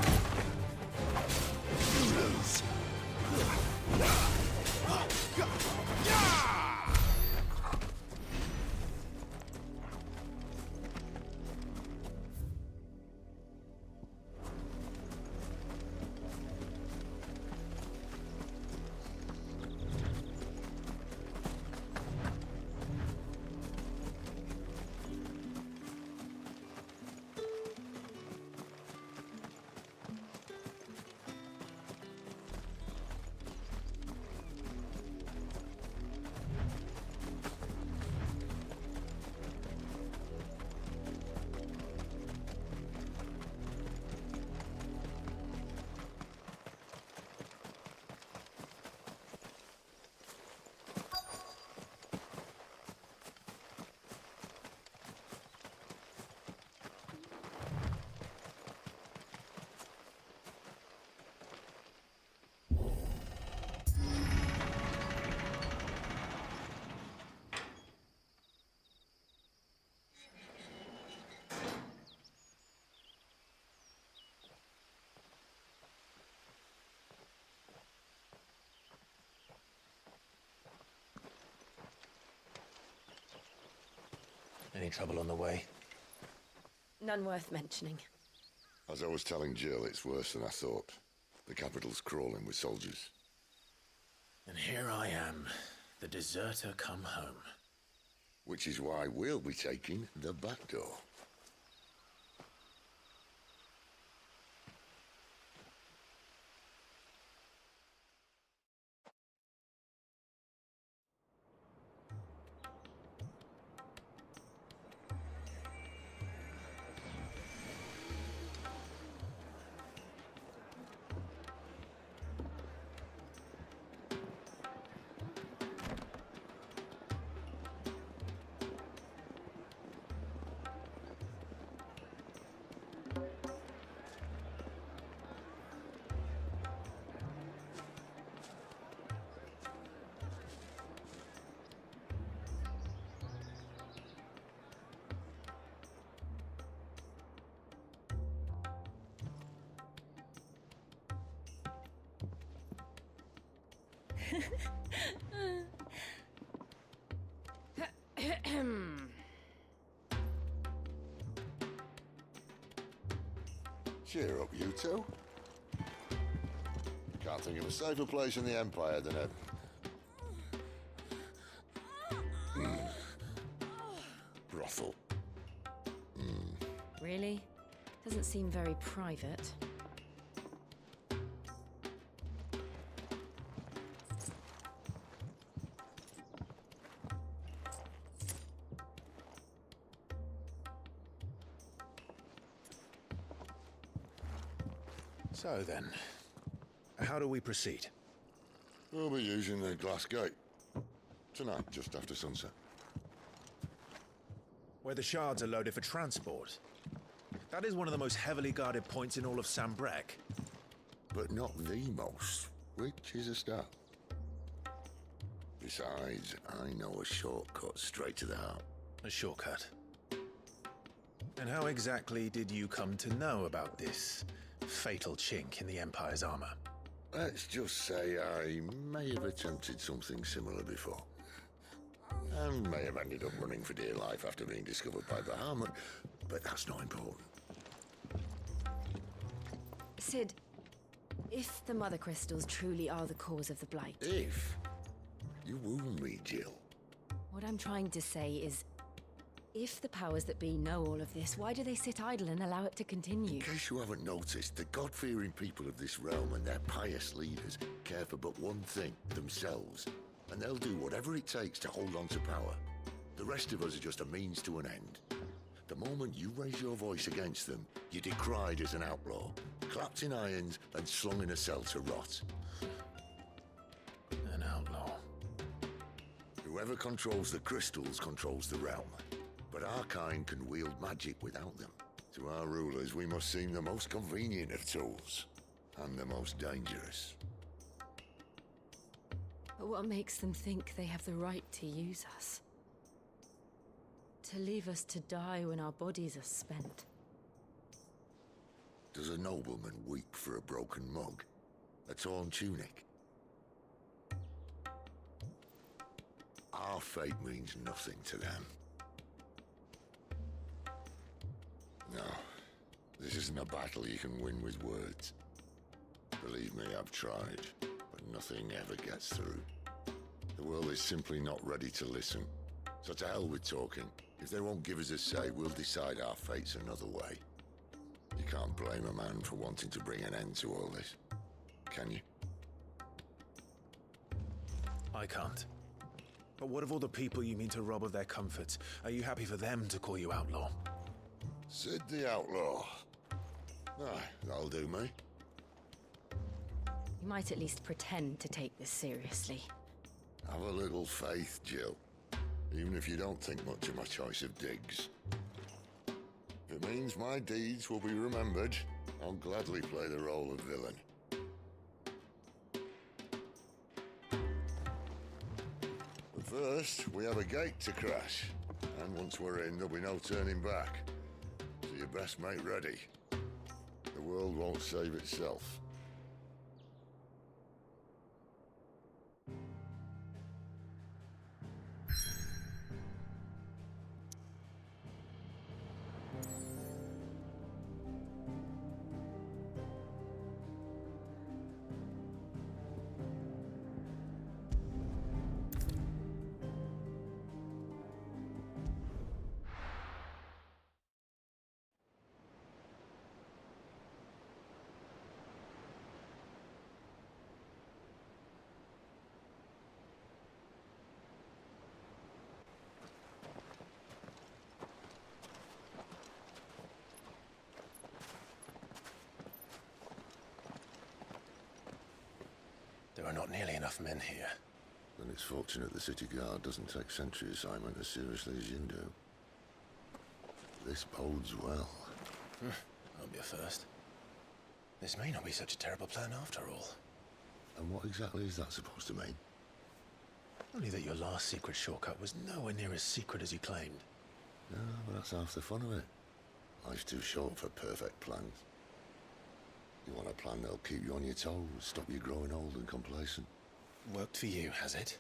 Any trouble on the way? None worth mentioning. As I was telling Jill, it's worse than I thought. The capital's crawling with soldiers. And here I am, the deserter come home. Which is why we'll be taking the back door. Cheer up, you two. Can't think of a safer place in the Empire than a... brothel. Really? Doesn't seem very private. So then, how do we proceed? We'll be using the glass gate. Tonight, just after sunset. Where the shards are loaded for transport. That is one of the most heavily guarded points in all of Sambrek. But not the most, which is a start. Besides, I know a shortcut straight to the heart. A shortcut? And how exactly did you come to know about this fatal chink in the Empire's armor? Let's just say I may have attempted something similar before. And may have ended up running for dear life after being discovered by Bahamut, but that's not important. Sid, if the Mother Crystals truly are the cause of the Blight... If? You wound me, Jill. What I'm trying to say is, if the powers that be know all of this, why do they sit idle and allow it to continue? In case you haven't noticed, the God-fearing people of this realm and their pious leaders care for but one thing, themselves. And they'll do whatever it takes to hold on to power. The rest of us are just a means to an end. The moment you raise your voice against them, you're decried as an outlaw, clapped in irons and slung in a cell to rot. An outlaw. Whoever controls the crystals controls the realm. But our kind can wield magic without them. To our rulers, we must seem the most convenient of tools, and the most dangerous. But what makes them think they have the right to use us? To leave us to die when our bodies are spent? Does a nobleman weep for a broken mug? A torn tunic? Our fate means nothing to them. No, this isn't a battle you can win with words. Believe me, I've tried, but nothing ever gets through. The world is simply not ready to listen. So to hell with talking. If they won't give us a say, we'll decide our fates another way. You can't blame a man for wanting to bring an end to all this, can you? I can't. But what of all the people you mean to rob of their comforts? Are you happy for them to call you outlaw? Sid the Outlaw. Ah, that'll do me. You might at least pretend to take this seriously. Have a little faith, Jill. Even if you don't think much of my choice of digs. If it means my deeds will be remembered, I'll gladly play the role of villain. But first, we have a gate to crash. And once we're in, there'll be no turning back. So you best make ready. The world won't save itself. There are not nearly enough men here. Then it's fortunate the city guard doesn't take sentry assignment as seriously as you do. This bodes well. That'll be a first. This may not be such a terrible plan after all. And what exactly is that supposed to mean? Only that your last secret shortcut was nowhere near as secret as you claimed. No, but that's half the fun of it. Life's too short for perfect plans. You want a plan that'll keep you on your toes, stop you growing old and complacent. Worked for you, has it?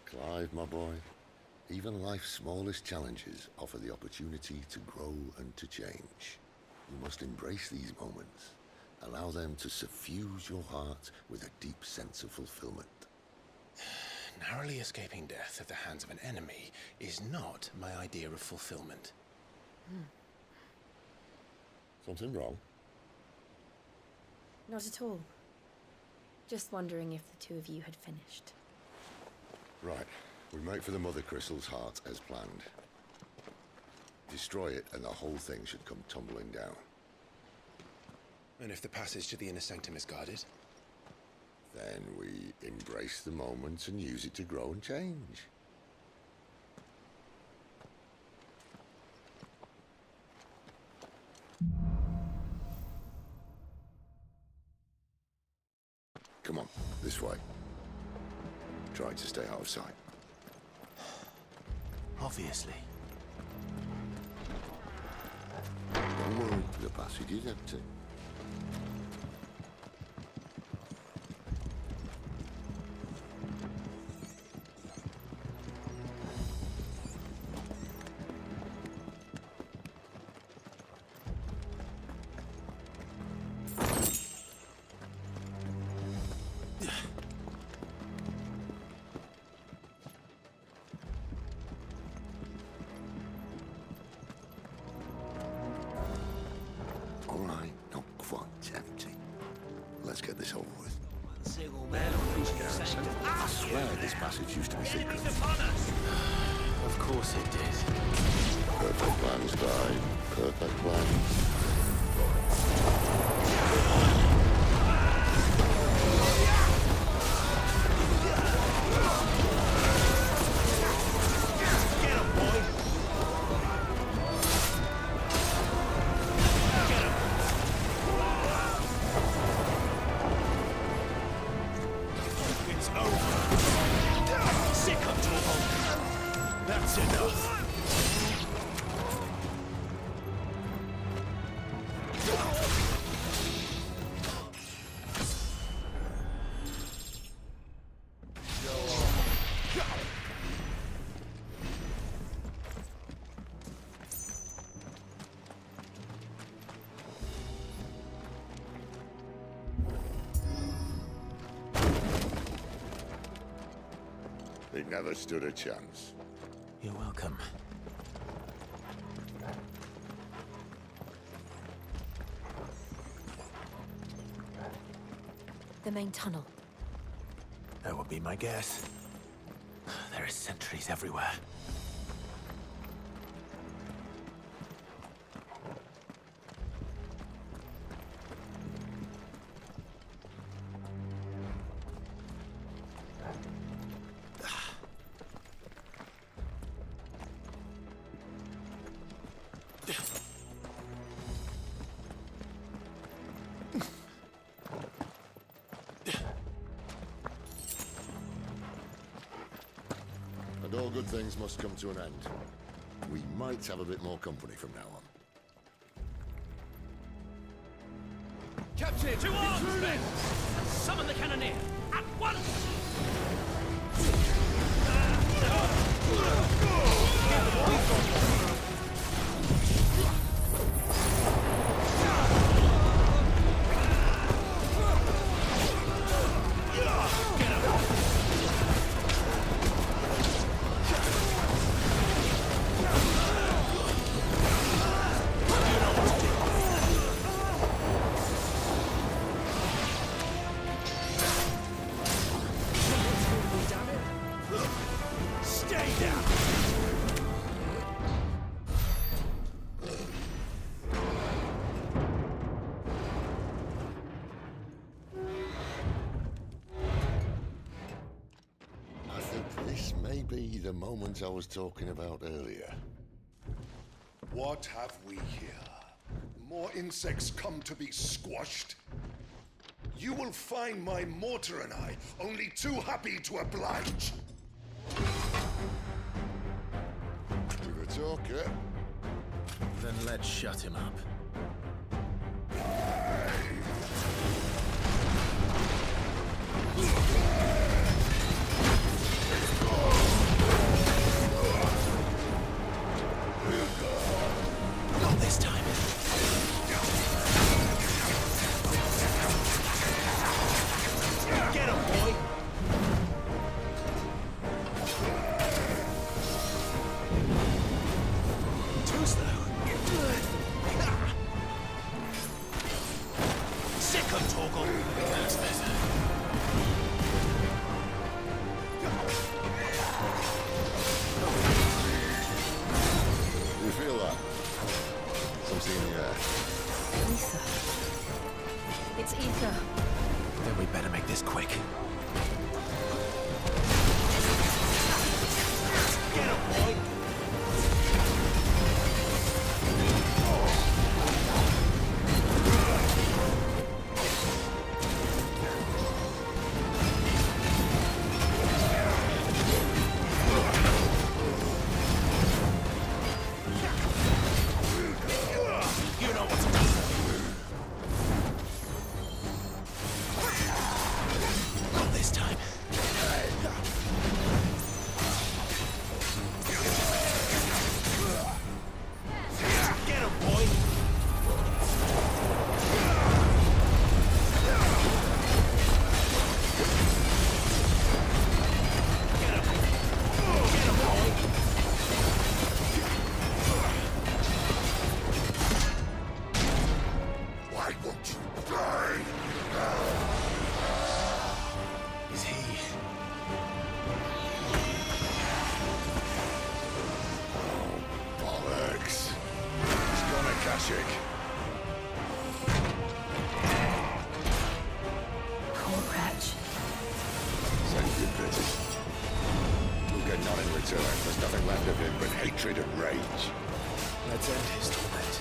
Clive, my boy, even life's smallest challenges offer the opportunity to grow and to change. You must embrace these moments. Allow them to suffuse your heart with a deep sense of fulfillment. Narrowly escaping death at the hands of an enemy is not my idea of fulfillment. Something wrong? Not at all. Just wondering if the two of you had finished. Right. We make for the Mother Crystal's heart as planned. Destroy it and the whole thing should come tumbling down. And if the passage to the inner sanctum is guarded? Then we embrace the moment and use it to grow and change. Come on, this way. tried to stay out of sight. Obviously. Don't worry, the passage is empty. Let's get this over with. I swear this passage used to be secret. Of course it did. Perfect plans died. Perfect plans. He never stood a chance. You're welcome. The main tunnel. That would be my guess. There are sentries everywhere. And all good things must come to an end. We might have a bit more company from now on. Captain, to arms, men! Summon the cannoneer at once! The moment I was talking about earlier. What have we here? More insects come to be squashed? You will find my mortar and I only too happy to oblige. With a talker. Then let's shut him up. Not this time. Get him, boy! Too slow. Sick of Torgal. That's better. You feel that? Something in the air. Ether. It's ether. Then we better make this quick. Get him, boy! Why won't you die? Is he... Bollocks. He's gonna Kashyyyk. Poor wretch. Send good bit. We'll get none in return. There's nothing left of him but hatred and rage. Let's end his torment.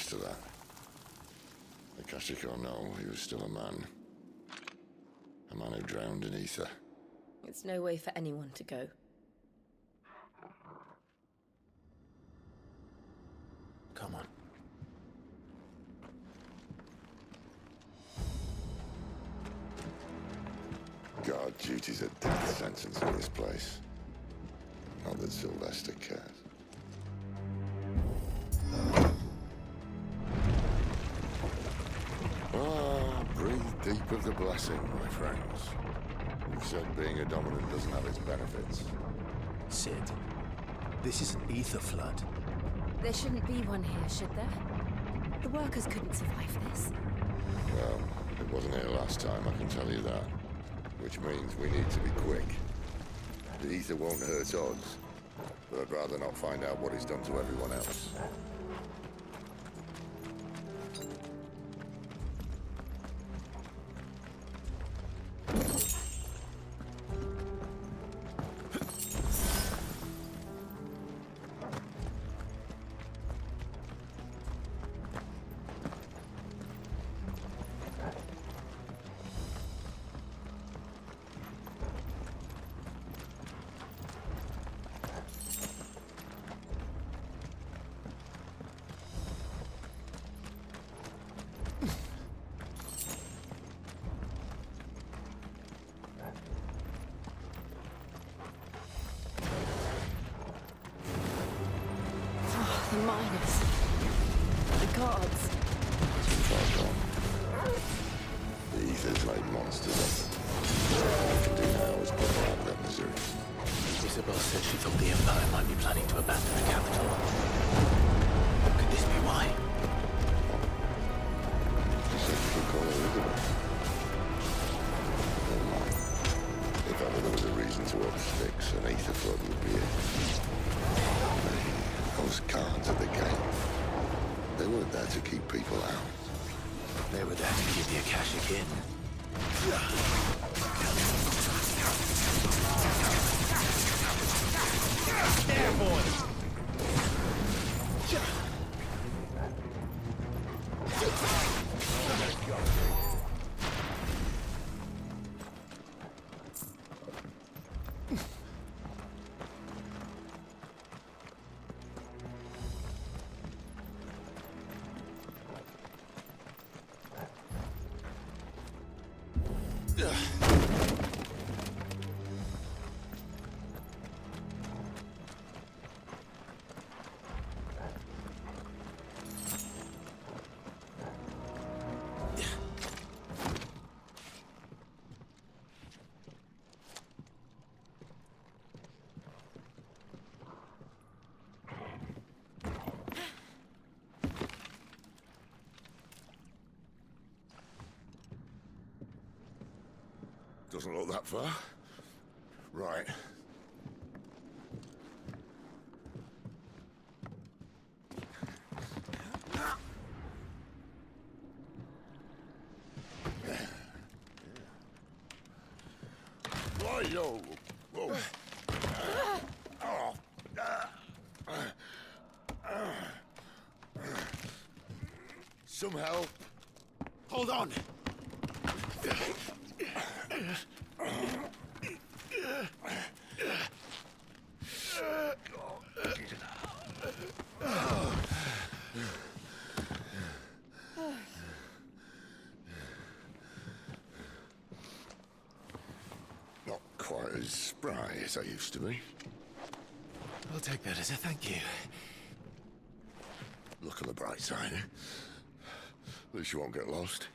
To that. Akashic or no, he was still a man. A man who drowned in ether. It's no way for anyone to go. Come on. Guard duty's a death sentence in this place. Not that Sylvester cares. Breathe deep of the blessing, my friends. You've said being a dominant doesn't have its benefits. Sid, this is an ether flood. There shouldn't be one here, should there? The workers couldn't survive this. Well, it wasn't here last time, I can tell you that. Which means we need to be quick. The ether won't hurt odds, but I'd rather not find out what it's done to everyone else. The miners. The guards. Too far gone. The ether's like to nothing. All I can do now is put them out of their misery. Isabel said she thought the Empire might be planning to abandon the capital. Could this be why? She said she could call her Isabel. Never mind. If ever there was a reason to up sticks, an ether flood would be it. Those guards at the gate, they weren't there to keep people out. They were there to keep the Akashic in. There, boys! Doesn't look that far. Right. Why, yo? Whoa. Some help. Hold on. Not quite as spry as I used to be. I'll take that as a thank you. Look on the bright side, eh? At least you won't get lost.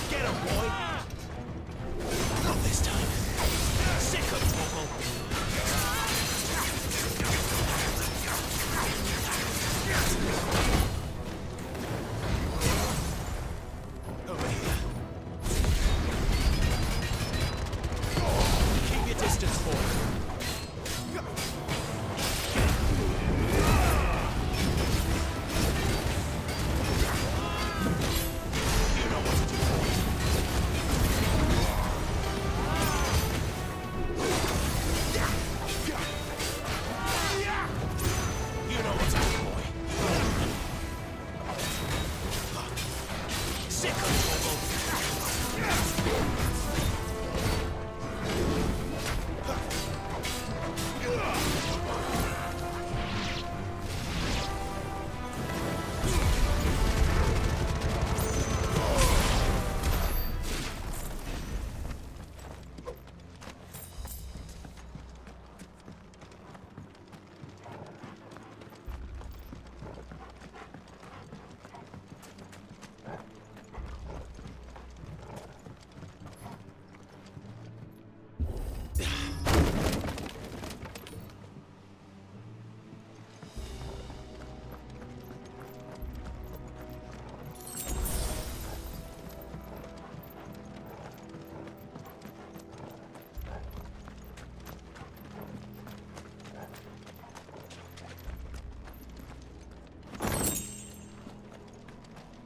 Get him, boy! Not this time. Sick of trouble. Over here. Keep your distance, boy.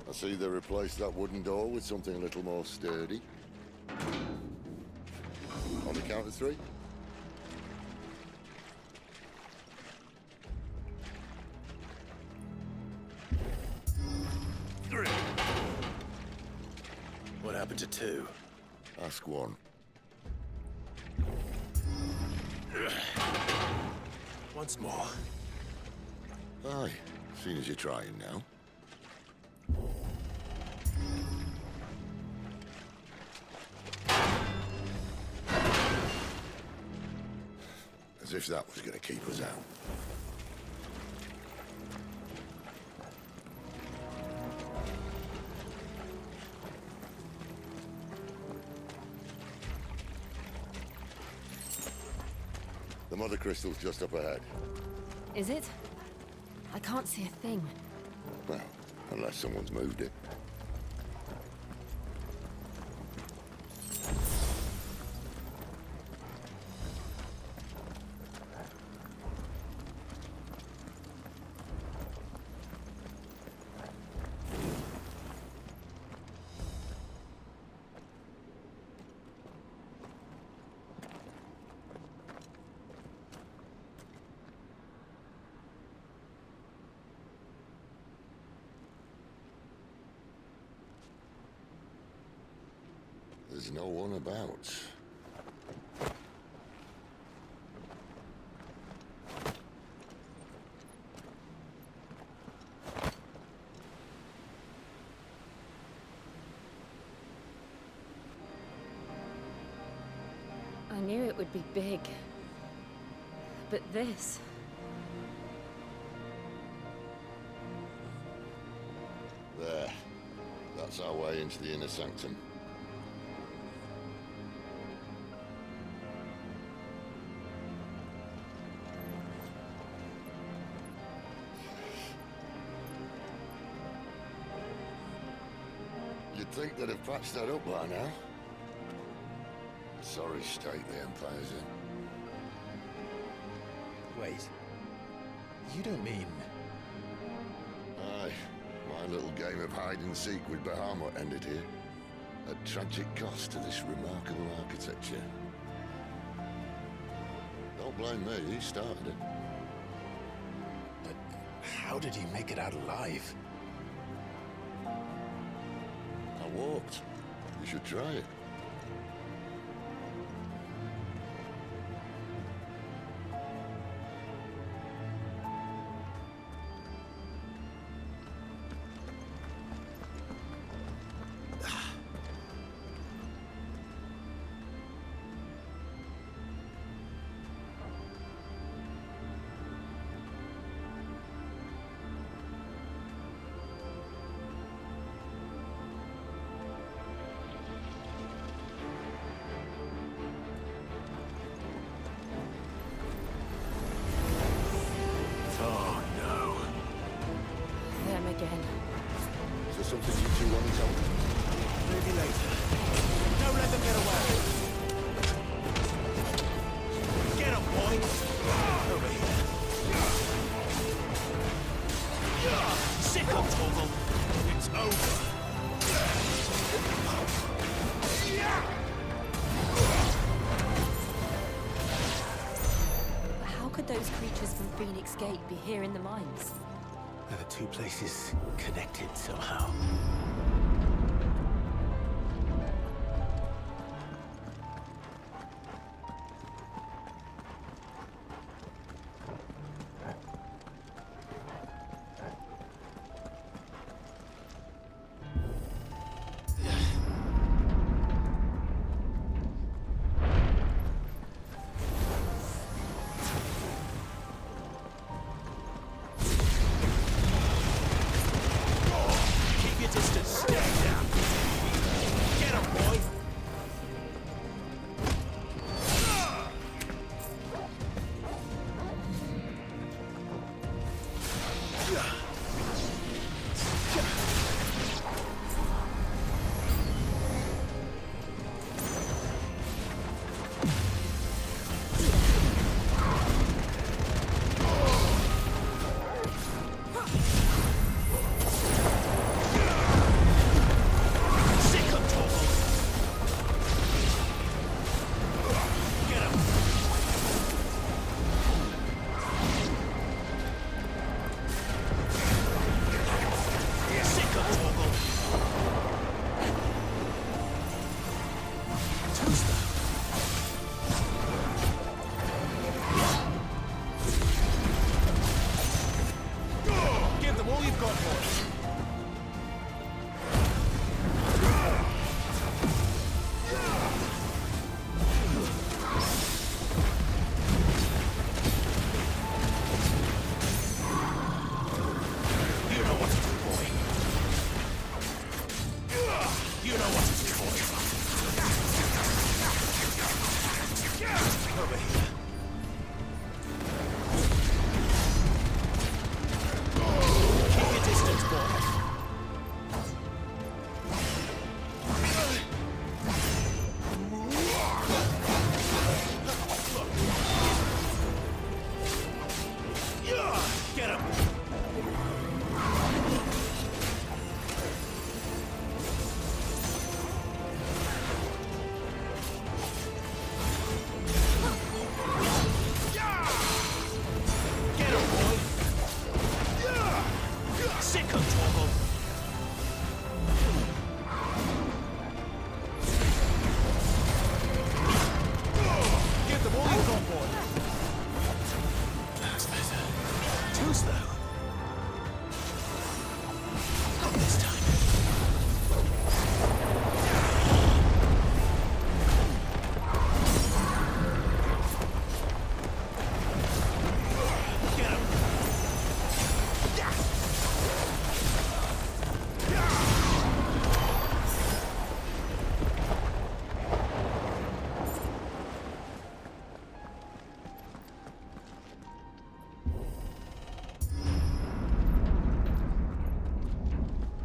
I see they replaced that wooden door with something a little more sturdy. On the count of 3. What happened to 2? Ask 1. Once more. Aye, seeing as you're trying now. As if that was going to keep us out. The mother crystal's just up ahead. Is it? I can't see a thing. Well, unless someone's moved it. There's no one about. I knew it would be big. But this... There. That's our way into the inner sanctum. You'd think they'd have patched that up by now. Sorry state the Empire's in. Wait. You don't mean... Aye. My little game of hide-and-seek with Bahamut ended here. At tragic cost to this remarkable architecture. Don't blame me, he started it. But how did he make it out alive? I walked. You should try it. something you two want to tell me? Maybe later. Don't let them get away. Get up, boy. Over here. Sick of Torgal. It's over. But how could those creatures from Phoenix Gate be here in the mines? Are the two places connected somehow?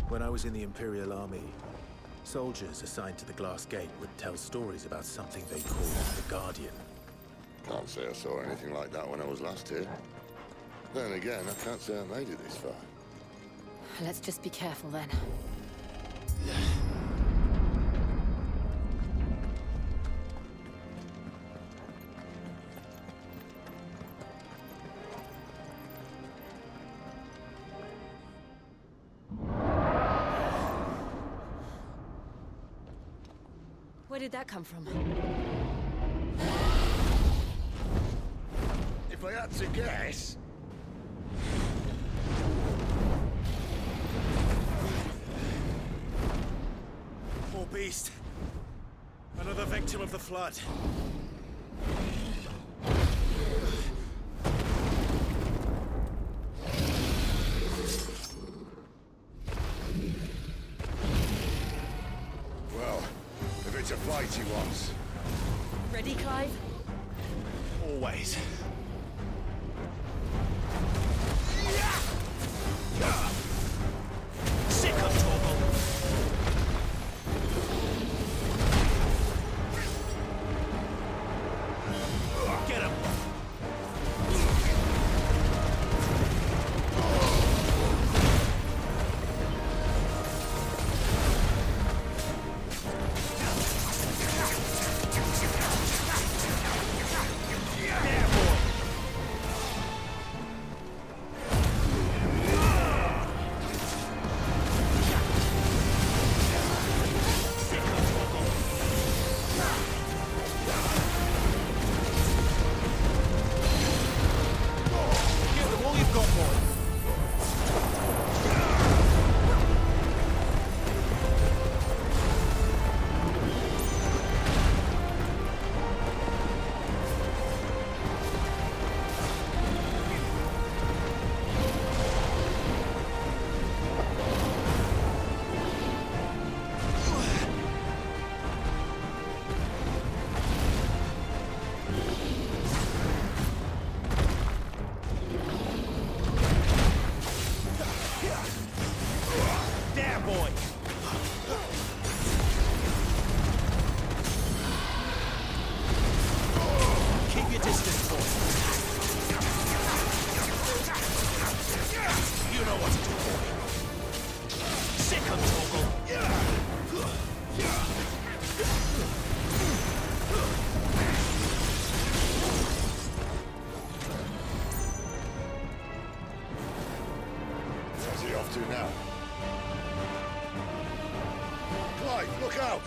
When I was in the Imperial Army, soldiers assigned to the Glass Gate would tell stories about something they called the Guardian. Can't say I saw anything like that when I was last here. Then again, I can't say I made it this far. Let's just be careful then. Where did that come from? If I had to guess... Poor beast. Another victim of the flood. Well, if it's a fight he wants. Ready, Clive? Always. Sick of Torgal. have to now. Clive, look out!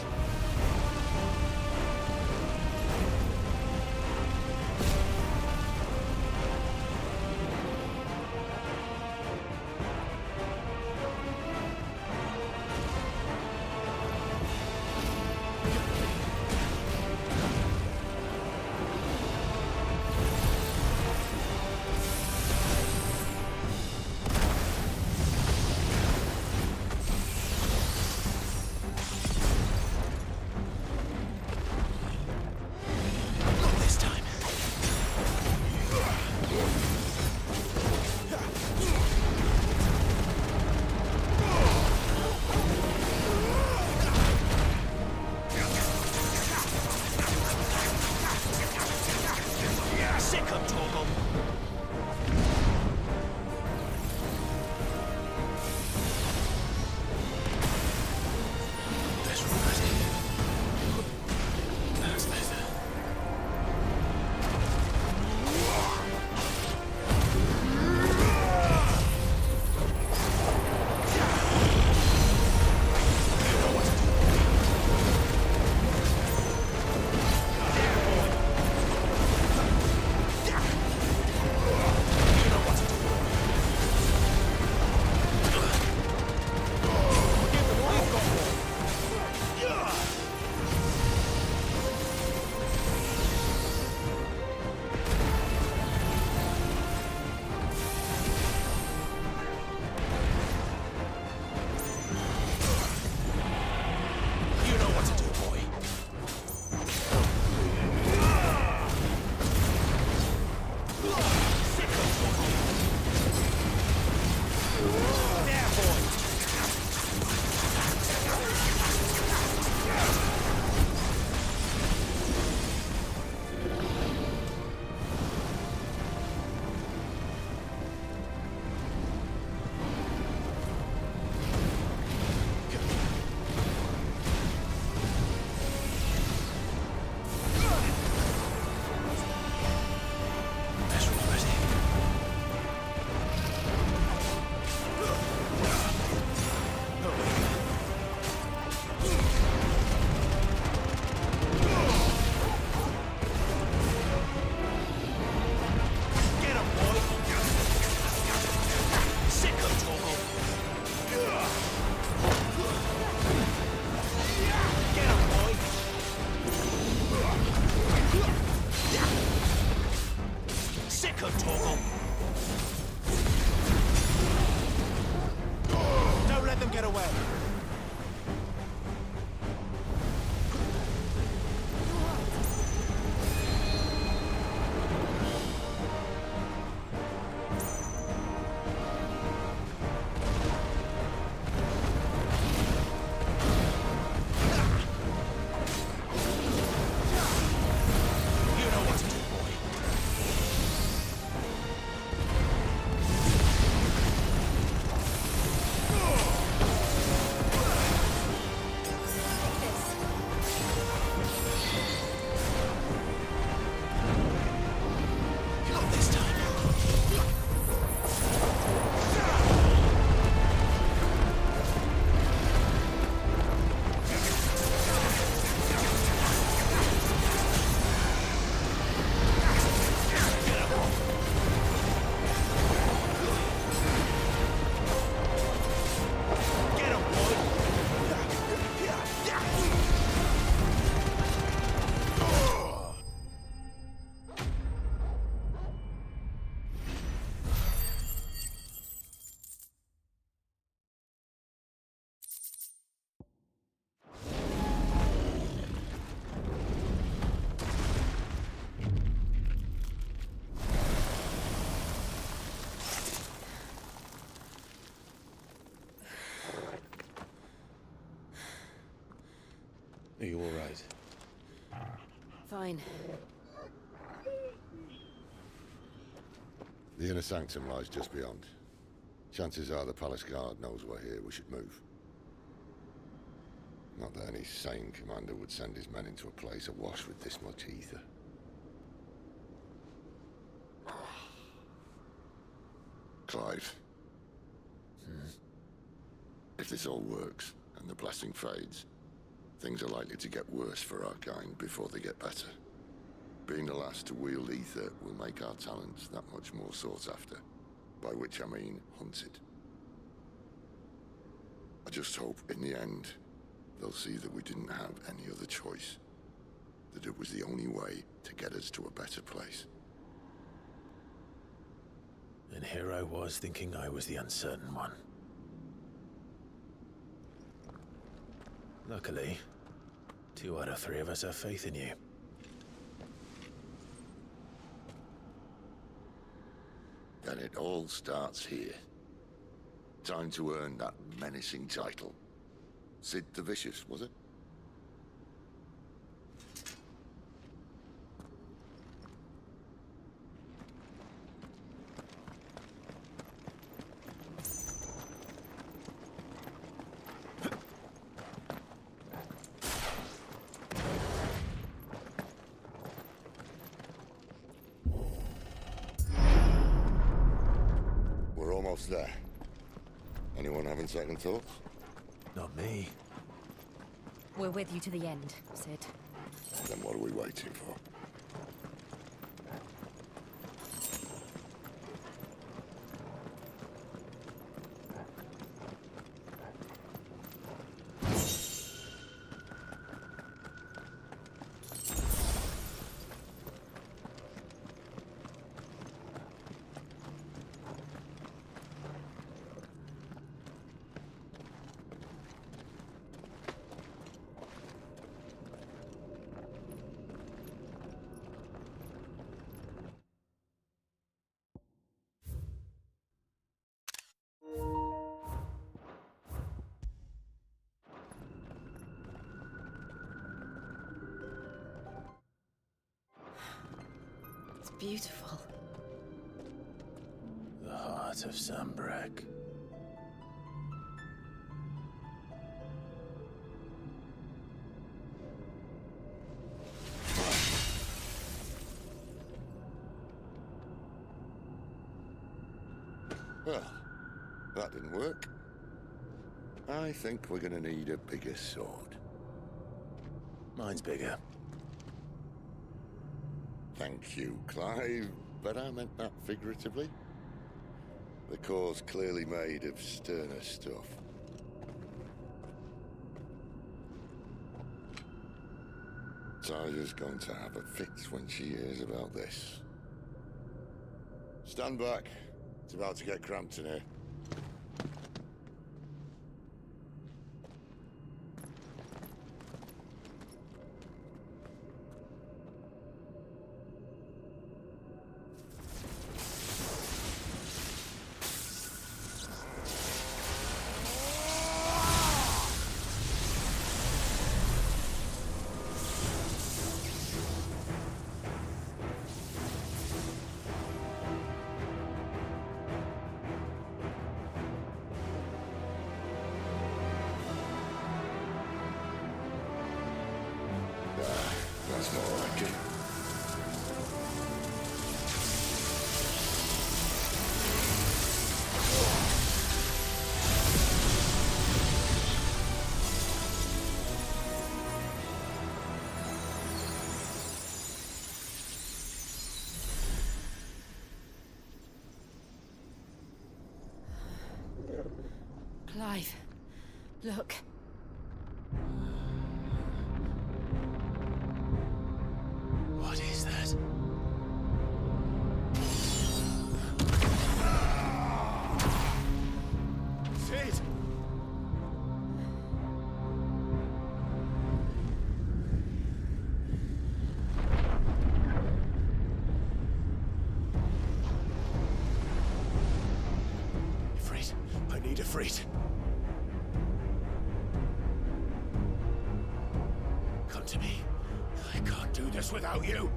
Are you all right? Fine. The inner sanctum lies just beyond. Chances are the palace guard knows we're here. We should move. Not that any sane commander would send his men into a place awash with this much ether. Clive. If this all works, and the blessing fades, things are likely to get worse for our kind before they get better. Being the last to wield ether will make our talents that much more sought after, by which I mean hunted. I just hope, in the end, they'll see that we didn't have any other choice. That it was the only way to get us to a better place. And here I was thinking I was the uncertain one. Luckily, 2 out of 3 of us have faith in you. Then it all starts here. Time to earn that menacing title. Sid the Vicious, was it? We're almost there. Anyone having second thoughts? Not me. We're with you to the end, Sid. Then what are we waiting for? Beautiful. The heart of Sambrek. Well, that didn't work. I think we're gonna need a bigger sword. Mine's bigger. Thank you, Clive, but I meant that figuratively. The core's clearly made of sterner stuff. Tyler's going to have a fit when she hears about this. Stand back. It's about to get cramped in here. That's more like it. Clive, look. What is that? Sid! Ifrit, I need Ifrit. Come to me. I can't do this without you.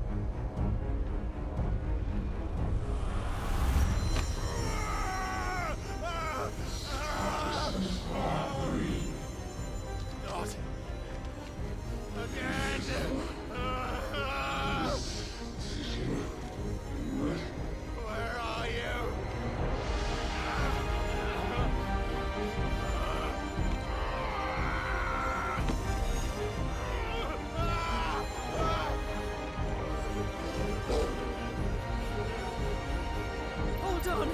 Not again. Where are you? done.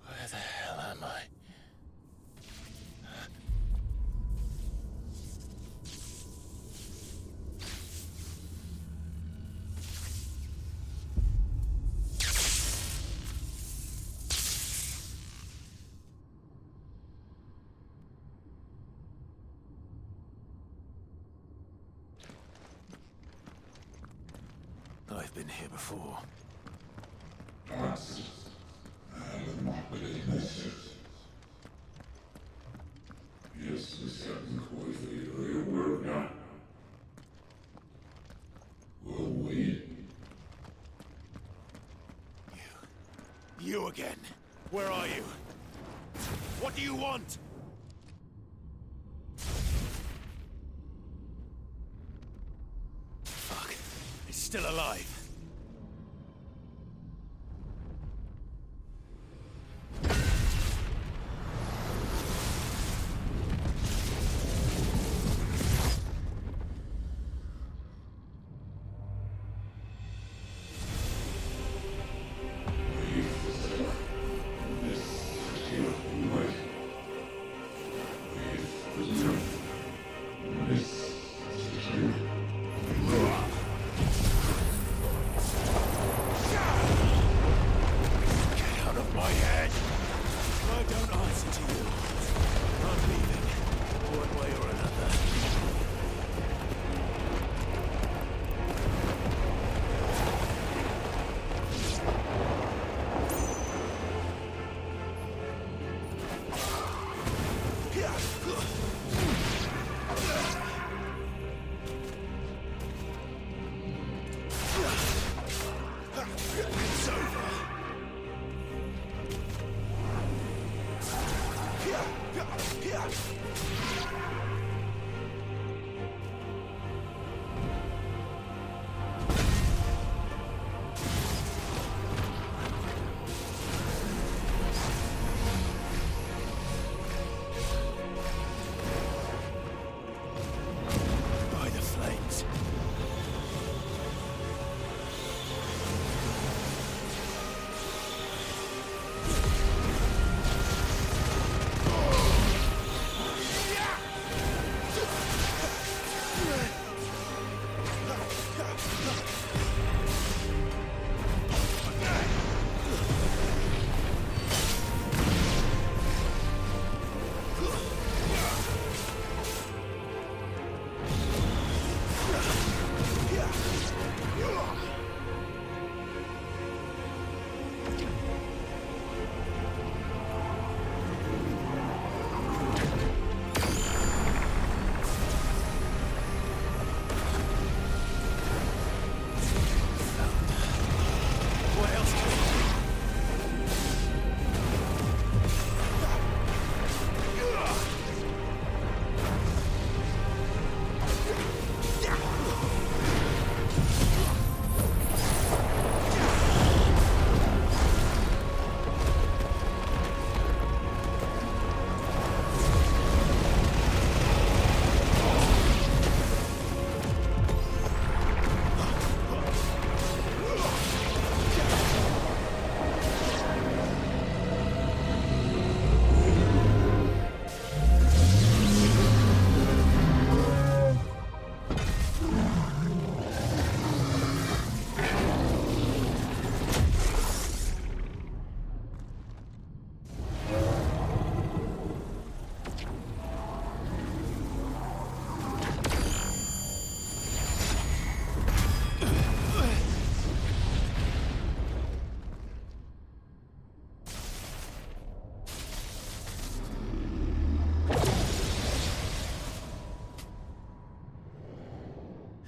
Where the hell am I? I've been here before. You again. Where are you? What do you want? Fuck. It's still alive.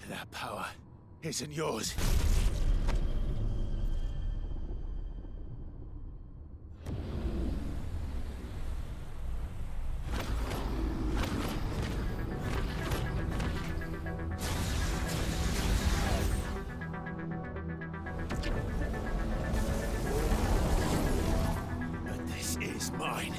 That power. isn't yours. But this is mine.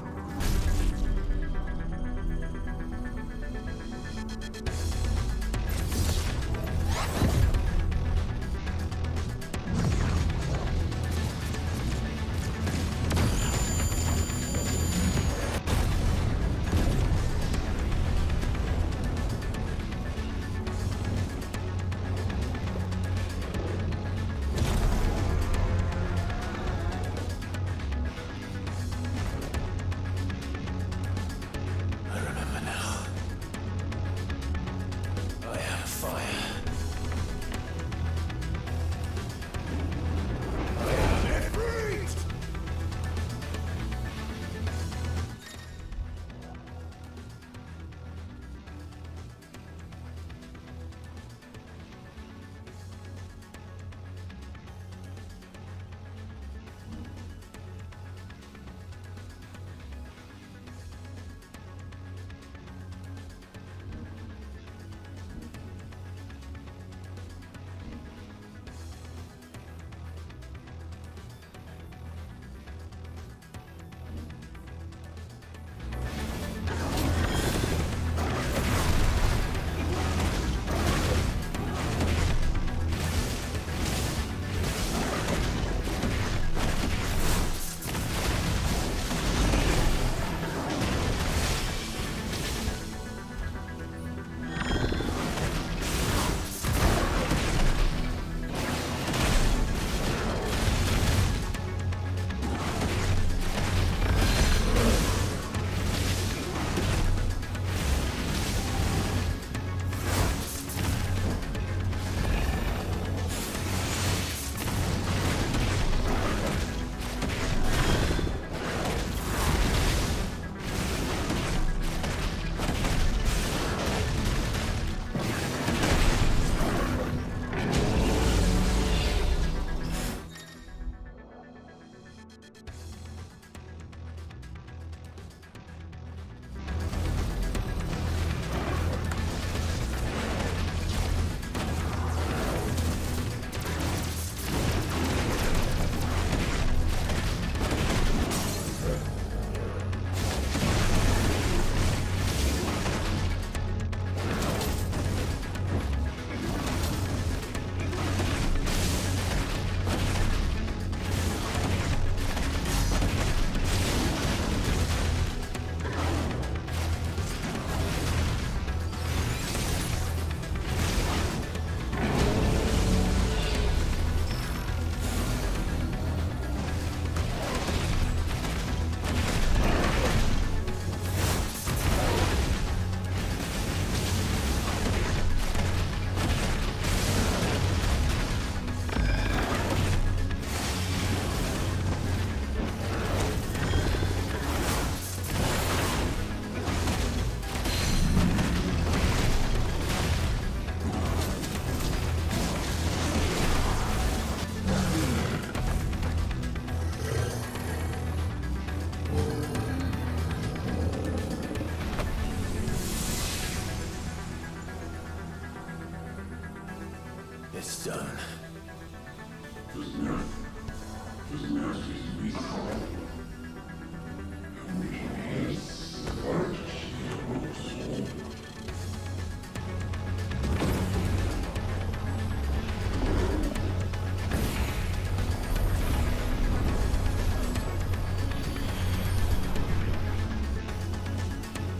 It's done.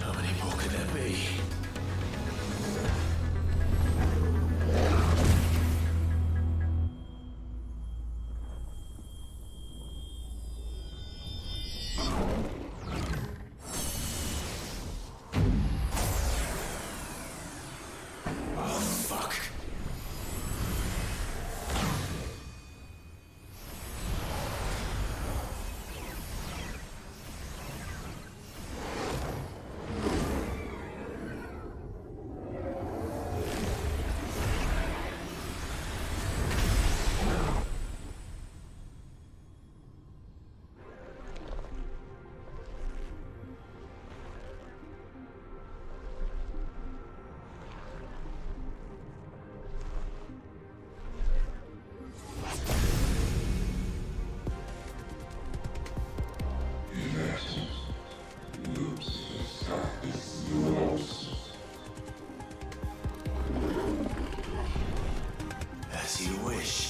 How many more could there be? As you wish.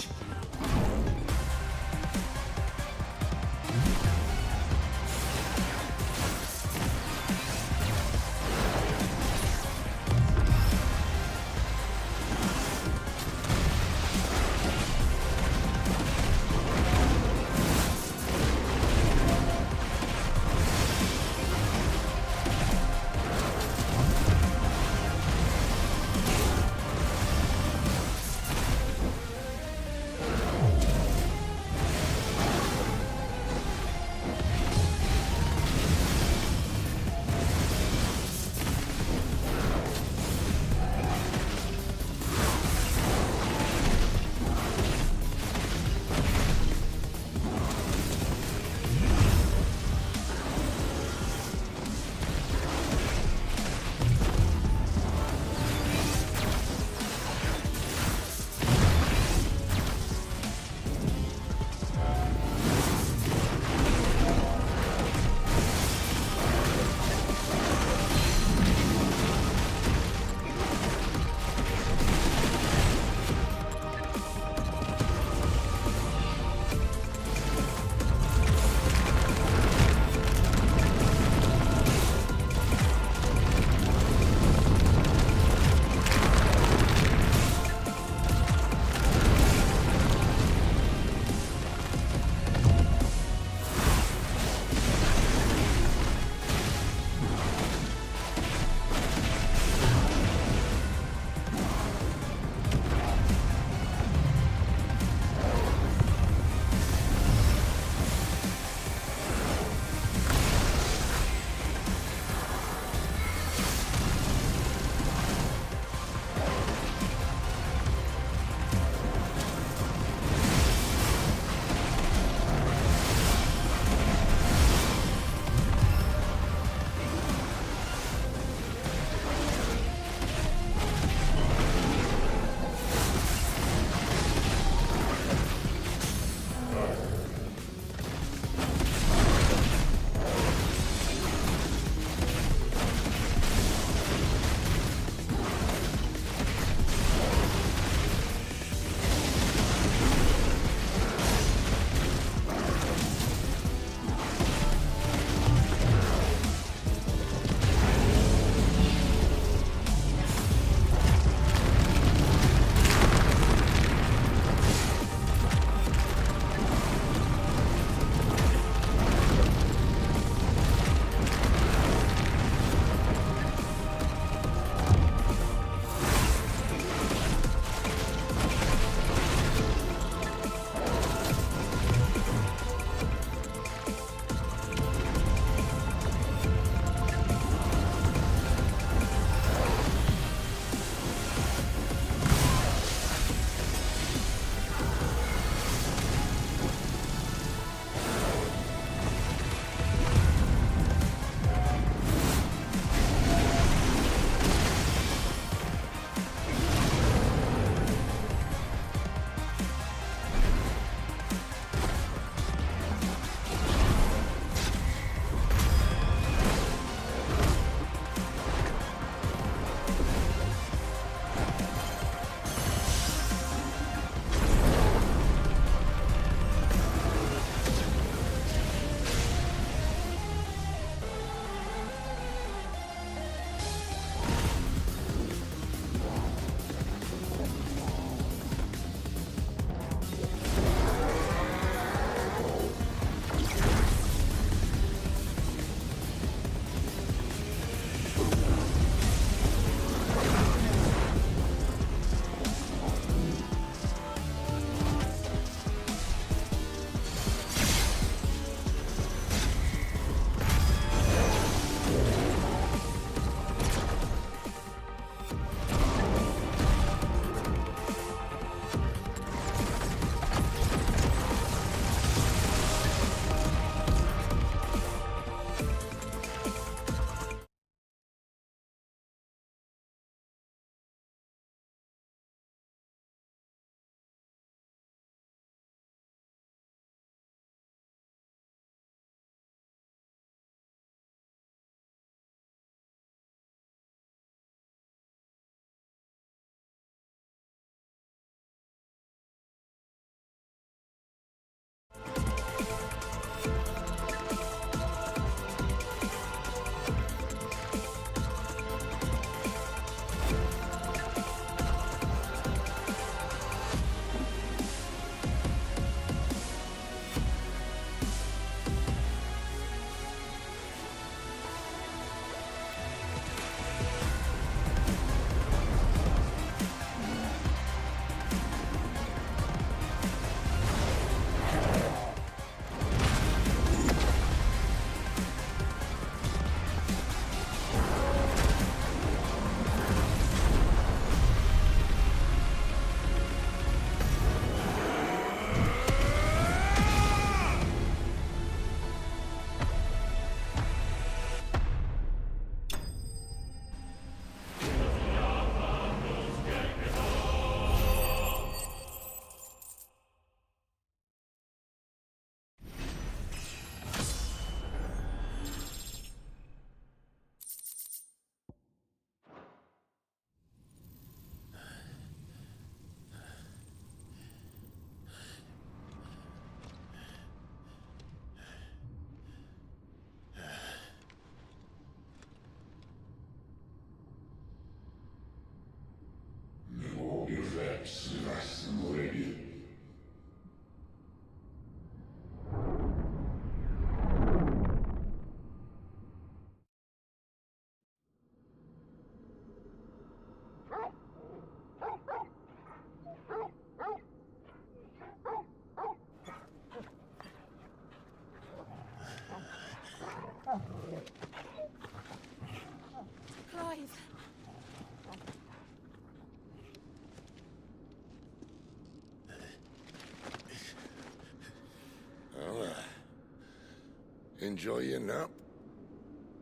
Enjoy your nap?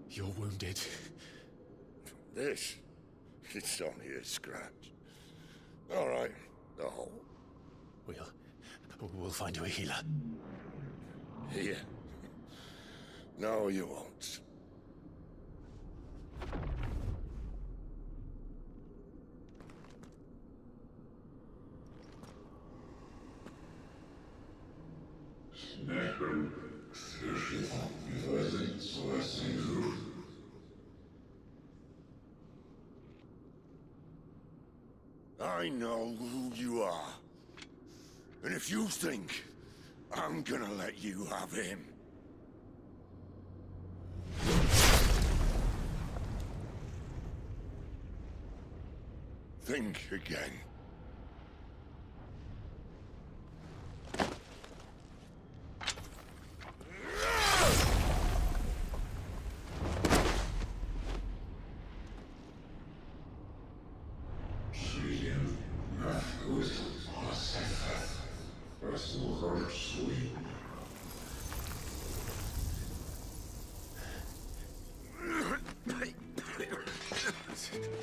You're wounded. This? It's only a scratch. All right, the hole. We'll find you a healer. Here? No, you won't. I know who you are. And if you think I'm gonna let you have him... think again.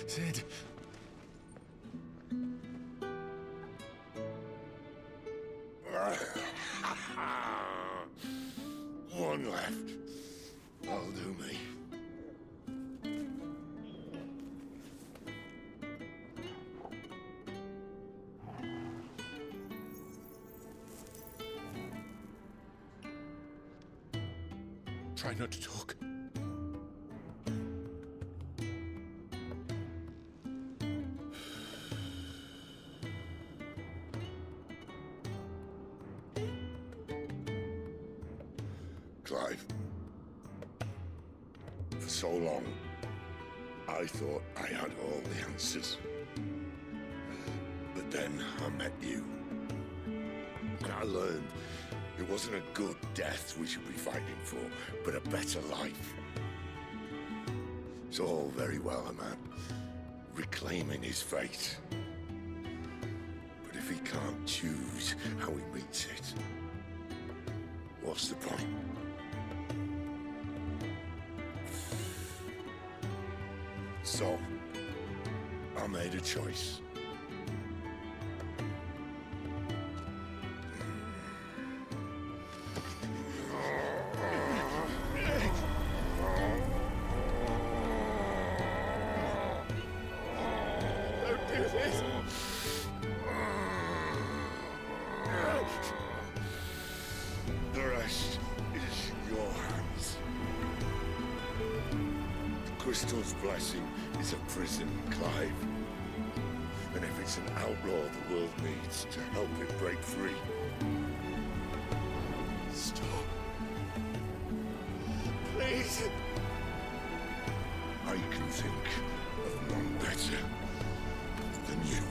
Sid. One left. That'll do me. Try not to talk. Clive. For so long, I thought I had all the answers. But then I met you. And I learned it wasn't a good death we should be fighting for, but a better life. It's all very well, a man reclaiming his fate. But if he can't choose how he meets it, what's the point? So, I made a choice. Don't do this! The rest is in your hands. The Crystal's blessing is a prison, Clive. And if it's an outlaw the world needs to help it break free. Stop. Please. I can think of none better than you.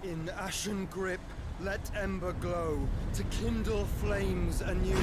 In ashen grip, let ember glow, to kindle flames anew.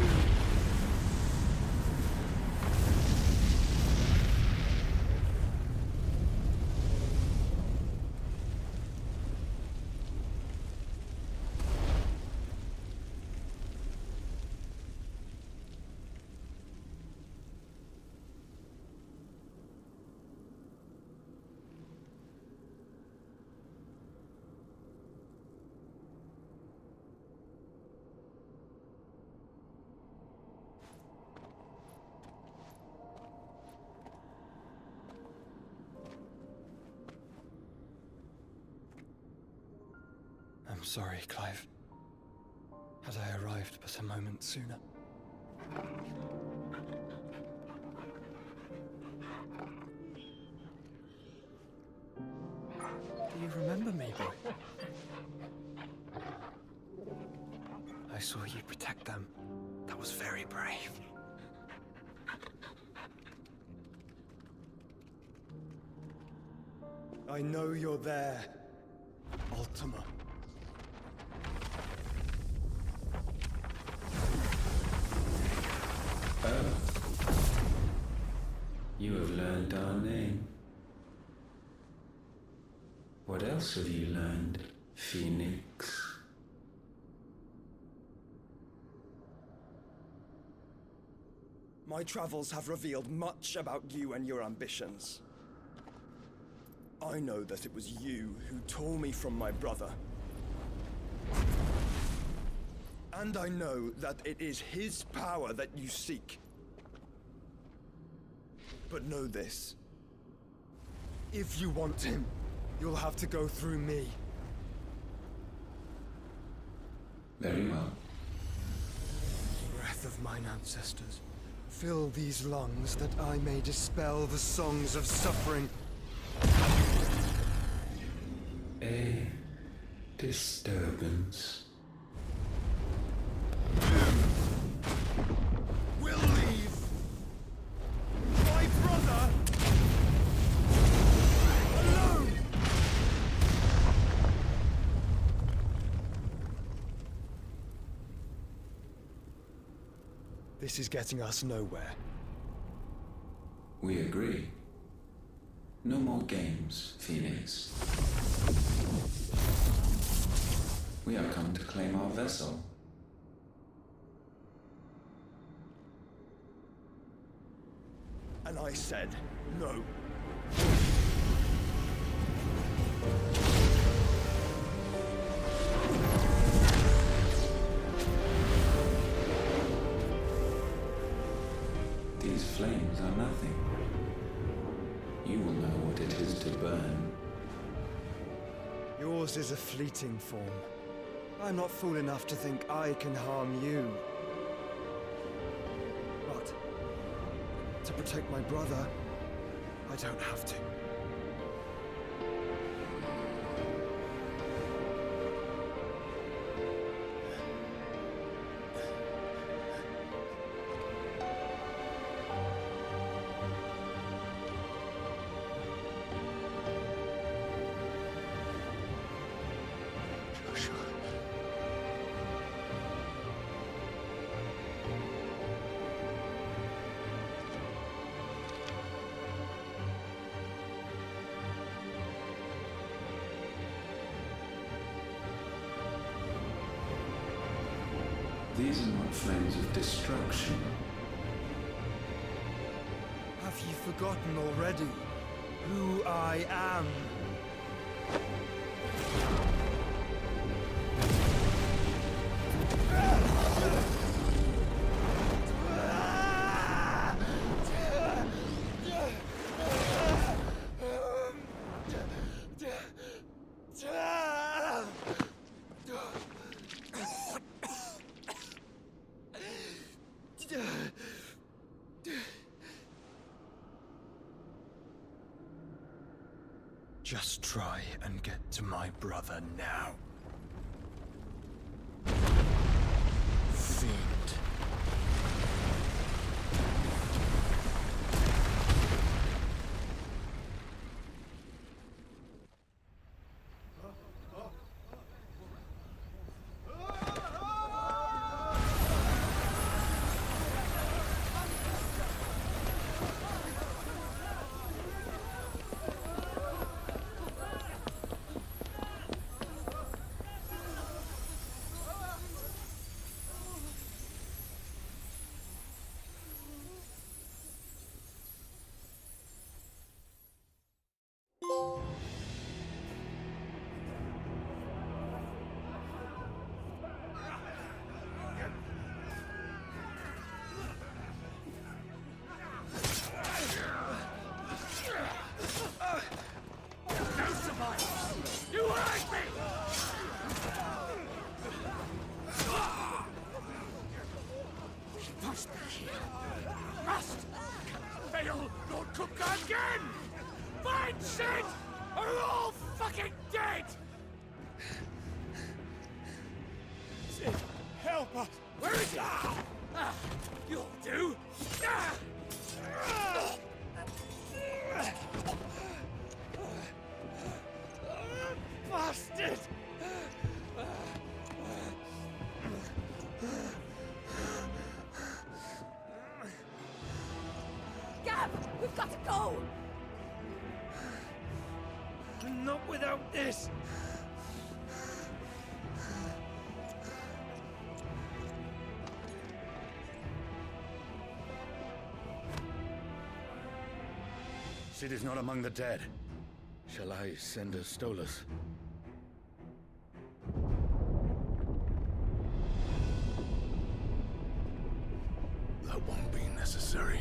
I'm sorry, Clive. Had I arrived but a moment sooner. Do you remember me, boy? I saw you protect them. That was very brave. I know you're there, Ultima. You have learned our name. What else have you learned, Phoenix? My travels have revealed much about you and your ambitions. I know that it was you who tore me from my brother. And I know that it is his power that you seek. But know this. If you want him, you'll have to go through me. Very well. Breath of mine ancestors, fill these lungs that I may dispel the songs of suffering. A disturbance. We'll leave my brother alone. This is getting us nowhere. We agree. No more games, Phoenix. We have come to claim our vessel. And I said no. These flames are nothing. You will know what it is to burn. Yours is a fleeting form. I'm not fool enough to think I can harm you. But to protect my brother, I don't have to. These are not flames of destruction. Have you forgotten already who I am? Just try and get to my brother now. Fiend. help us! Where is he? You'll do! Bastard! Gab, we've got to go! Not without this! Cid is not among the dead. Shall I send a Stolas? That won't be necessary.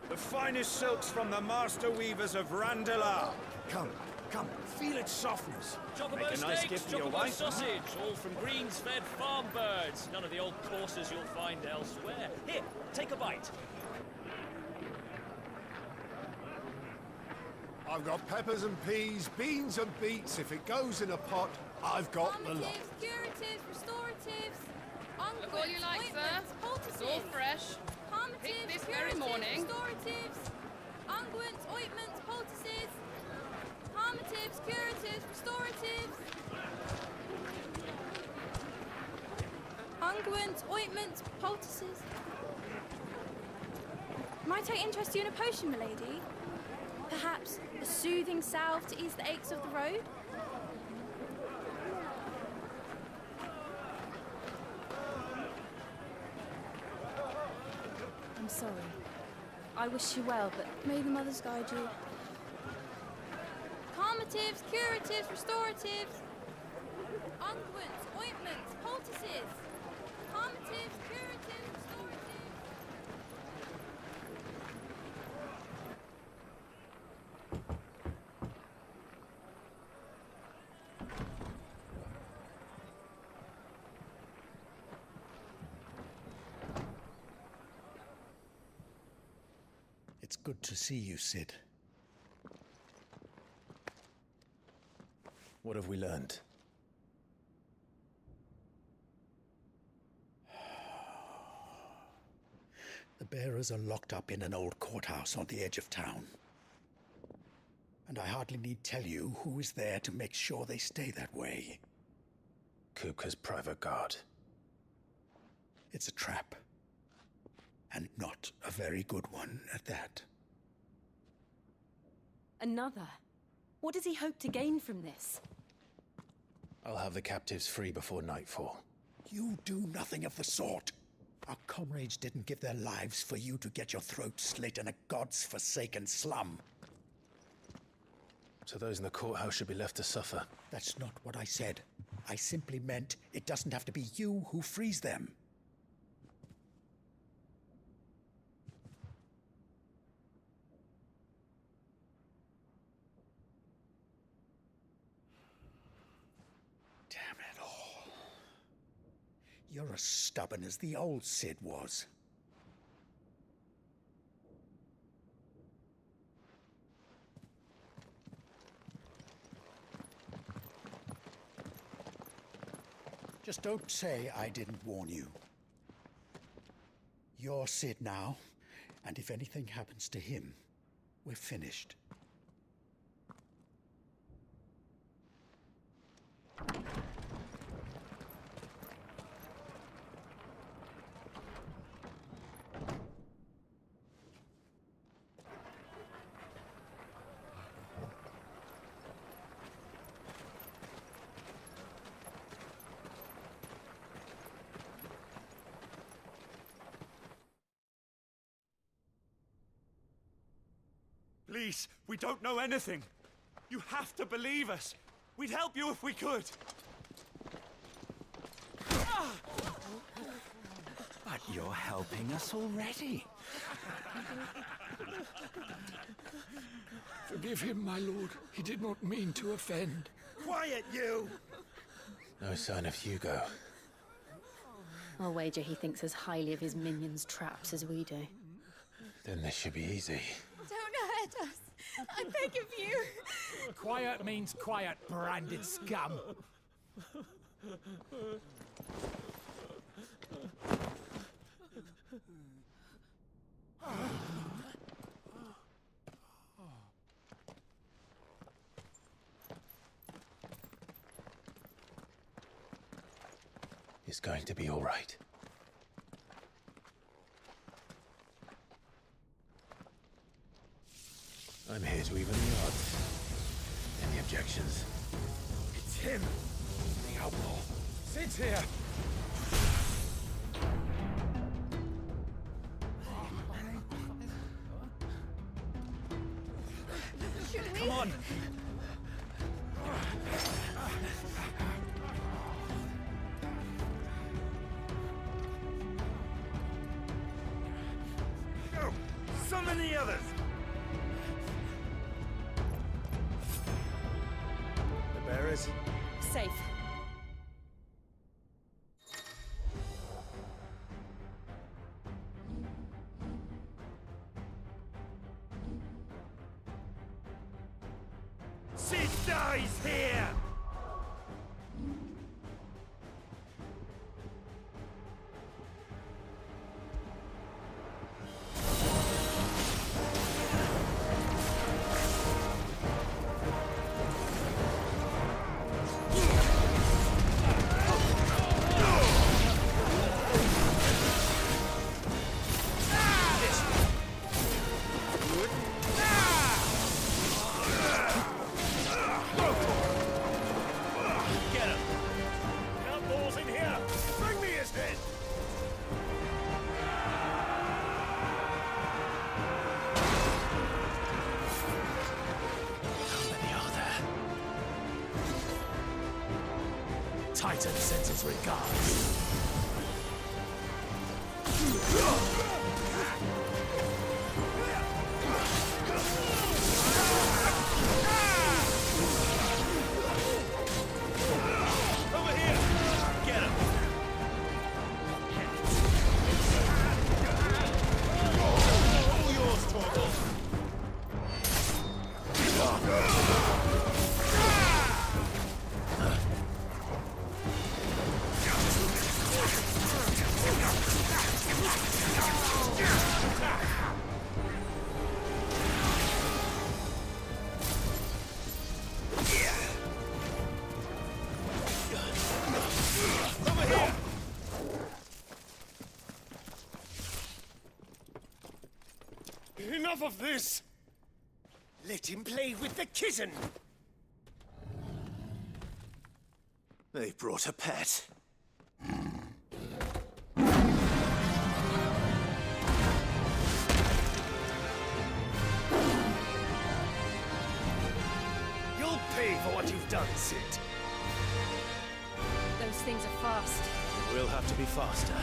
The finest silks from the master weavers of Randalar. Come, come, feel its softness. Chocobo Make a nice steaks, gift for your chocobo wife. sausage, all from greens-fed farm birds. None of the old courses you'll find elsewhere. Here, take a bite. I've got peppers and peas, beans and beets. If it goes in a pot, I've got the lot. Curatives, restoratives, Look all you like, sir. It's all fresh. Picked this very morning. restoratives, unguents, ointments, poultices, harmatives, curatives, restoratives, unguents, ointments, poultices. Might I interest you in a potion, milady? Perhaps a soothing salve to ease the aches of the road? I'm sorry. I wish you well, but may the mothers guide you. Calmatives, curatives, restoratives, unguents, ointments, poultices, calmatives, curatives, restoratives. It's good to see you, Cid. What have we learned? The bearers are locked up in an old courthouse on the edge of town. And I hardly need tell you who is there to make sure they stay that way. Kupka's private guard. It's a trap. And not a very good one at that. Another? What does he hope to gain from this? I'll have the captives free before nightfall. You do nothing of the sort. Our comrades didn't give their lives for you to get your throat slit in a god's forsaken slum. So those in the courthouse should be left to suffer. That's not what I said. I simply meant it doesn't have to be you who frees them. Damn it all. You're as stubborn as the old Cid was. Just don't say I didn't warn you. You're Cid now, and if anything happens to him, we're finished. Please, we don't know anything. You have to believe us. We'd help you if we could. But you're helping us already. Forgive him, my lord. He did not mean to offend. Quiet, you! No sign of Hugo. I'll wager he thinks as highly of his minions' traps as we do. Then this should be easy. Don't hurt us. I beg of you. Quiet means quiet, branded scum. It's going to be all right. I'm here to even the odds. Any objections? It's him! The outlaw. Sit here! Come on! Go! Summon the others! The bearers? Safe. Sid dies here! Titan sends his regards. Over here! Get him! All yours, Torgal! Enough of this! Let him play with the kitten! They brought a pet. You'll pay for what you've done, Sid. Those things are fast. We'll have to be faster.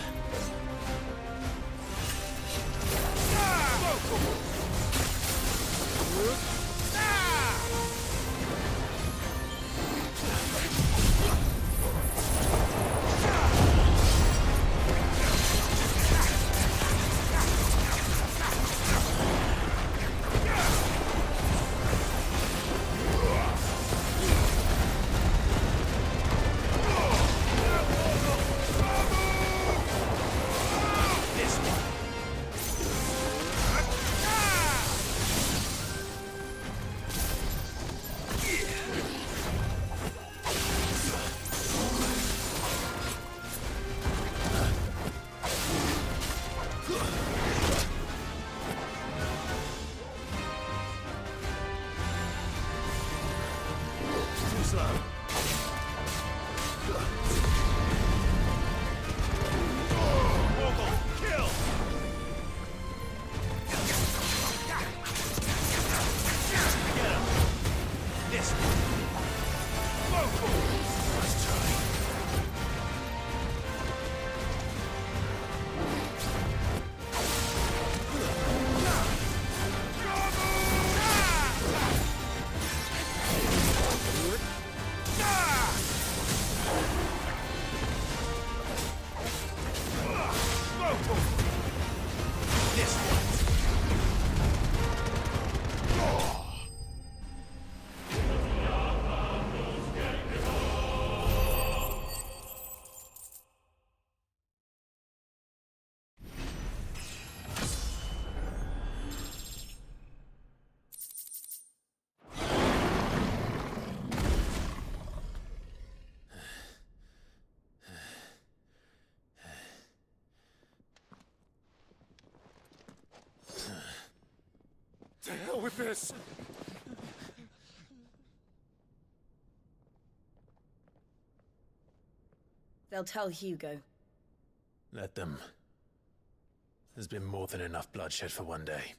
with this! They'll tell Hugo. Let them. There's been more than enough bloodshed for one day.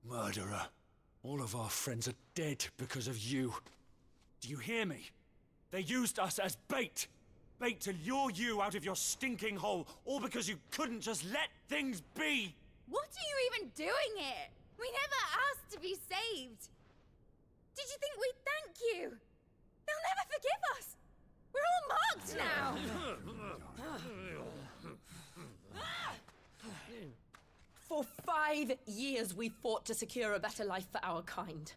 Murderer. All of our friends are dead because of you. Do you hear me? They used us as bait. Bait to lure you out of your stinking hole, all because you couldn't just let things be. What are you even doing here? We never asked to be saved. Did you think we'd thank you? They'll never forgive us. We're all marked now. For 5 years we fought to secure a better life for our kind.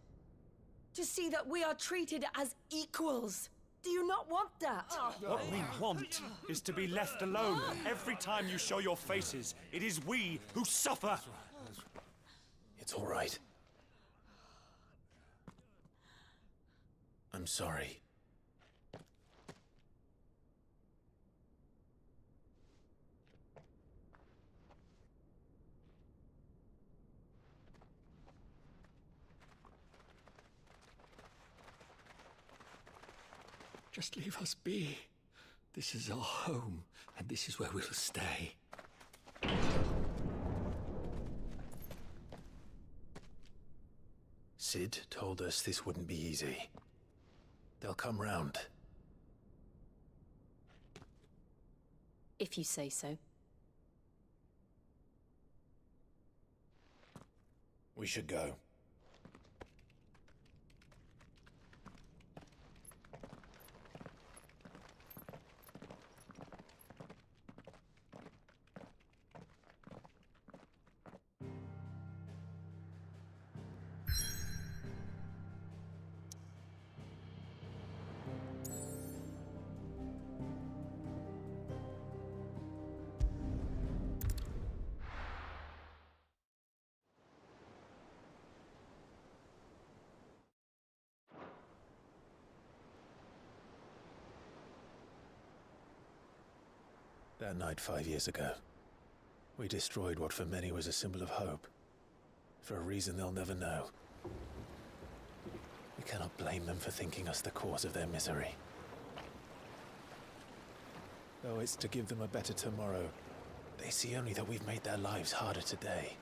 To see that we are treated as equals. Do you not want that? What we want is to be left alone. Every time you show your faces, it is we who suffer. It's all right. I'm sorry. Just leave us be. This is our home, and this is where we'll stay. Sid told us this wouldn't be easy. They'll come round. If you say so. We should go. That night 5 years ago, we destroyed what for many was a symbol of hope. For a reason they'll never know. We cannot blame them for thinking us the cause of their misery. Though it's to give them a better tomorrow, they see only that we've made their lives harder today.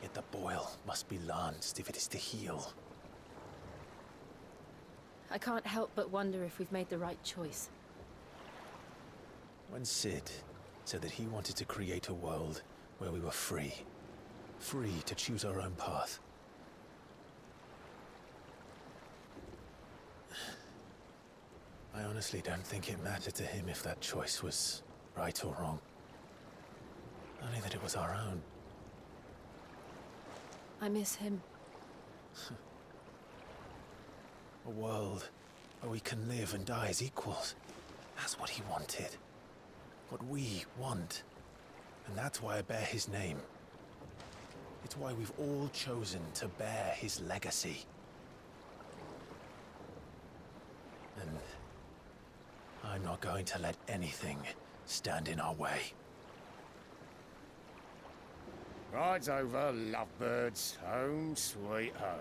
Yet the boil must be lanced if it is to heal. I can't help but wonder if we've made the right choice. When Sid said that he wanted to create a world where we were free. Free to choose our own path. I honestly don't think it mattered to him if that choice was right or wrong. Only that it was our own. I miss him. A world where we can live and die as equals. That's what he wanted. What we want. And that's why I bear his name. It's why we've all chosen to bear his legacy. And I'm not going to let anything stand in our way. Rides over, lovebirds. Home sweet home.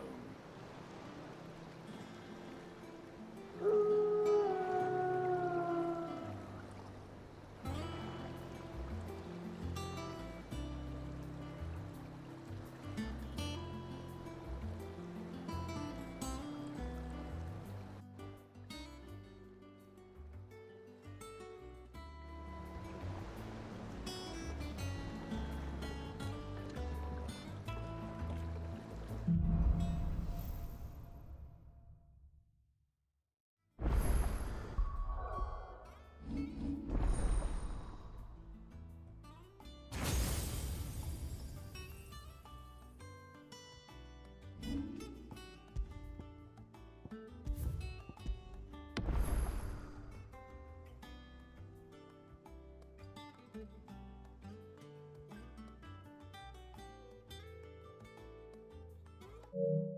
you.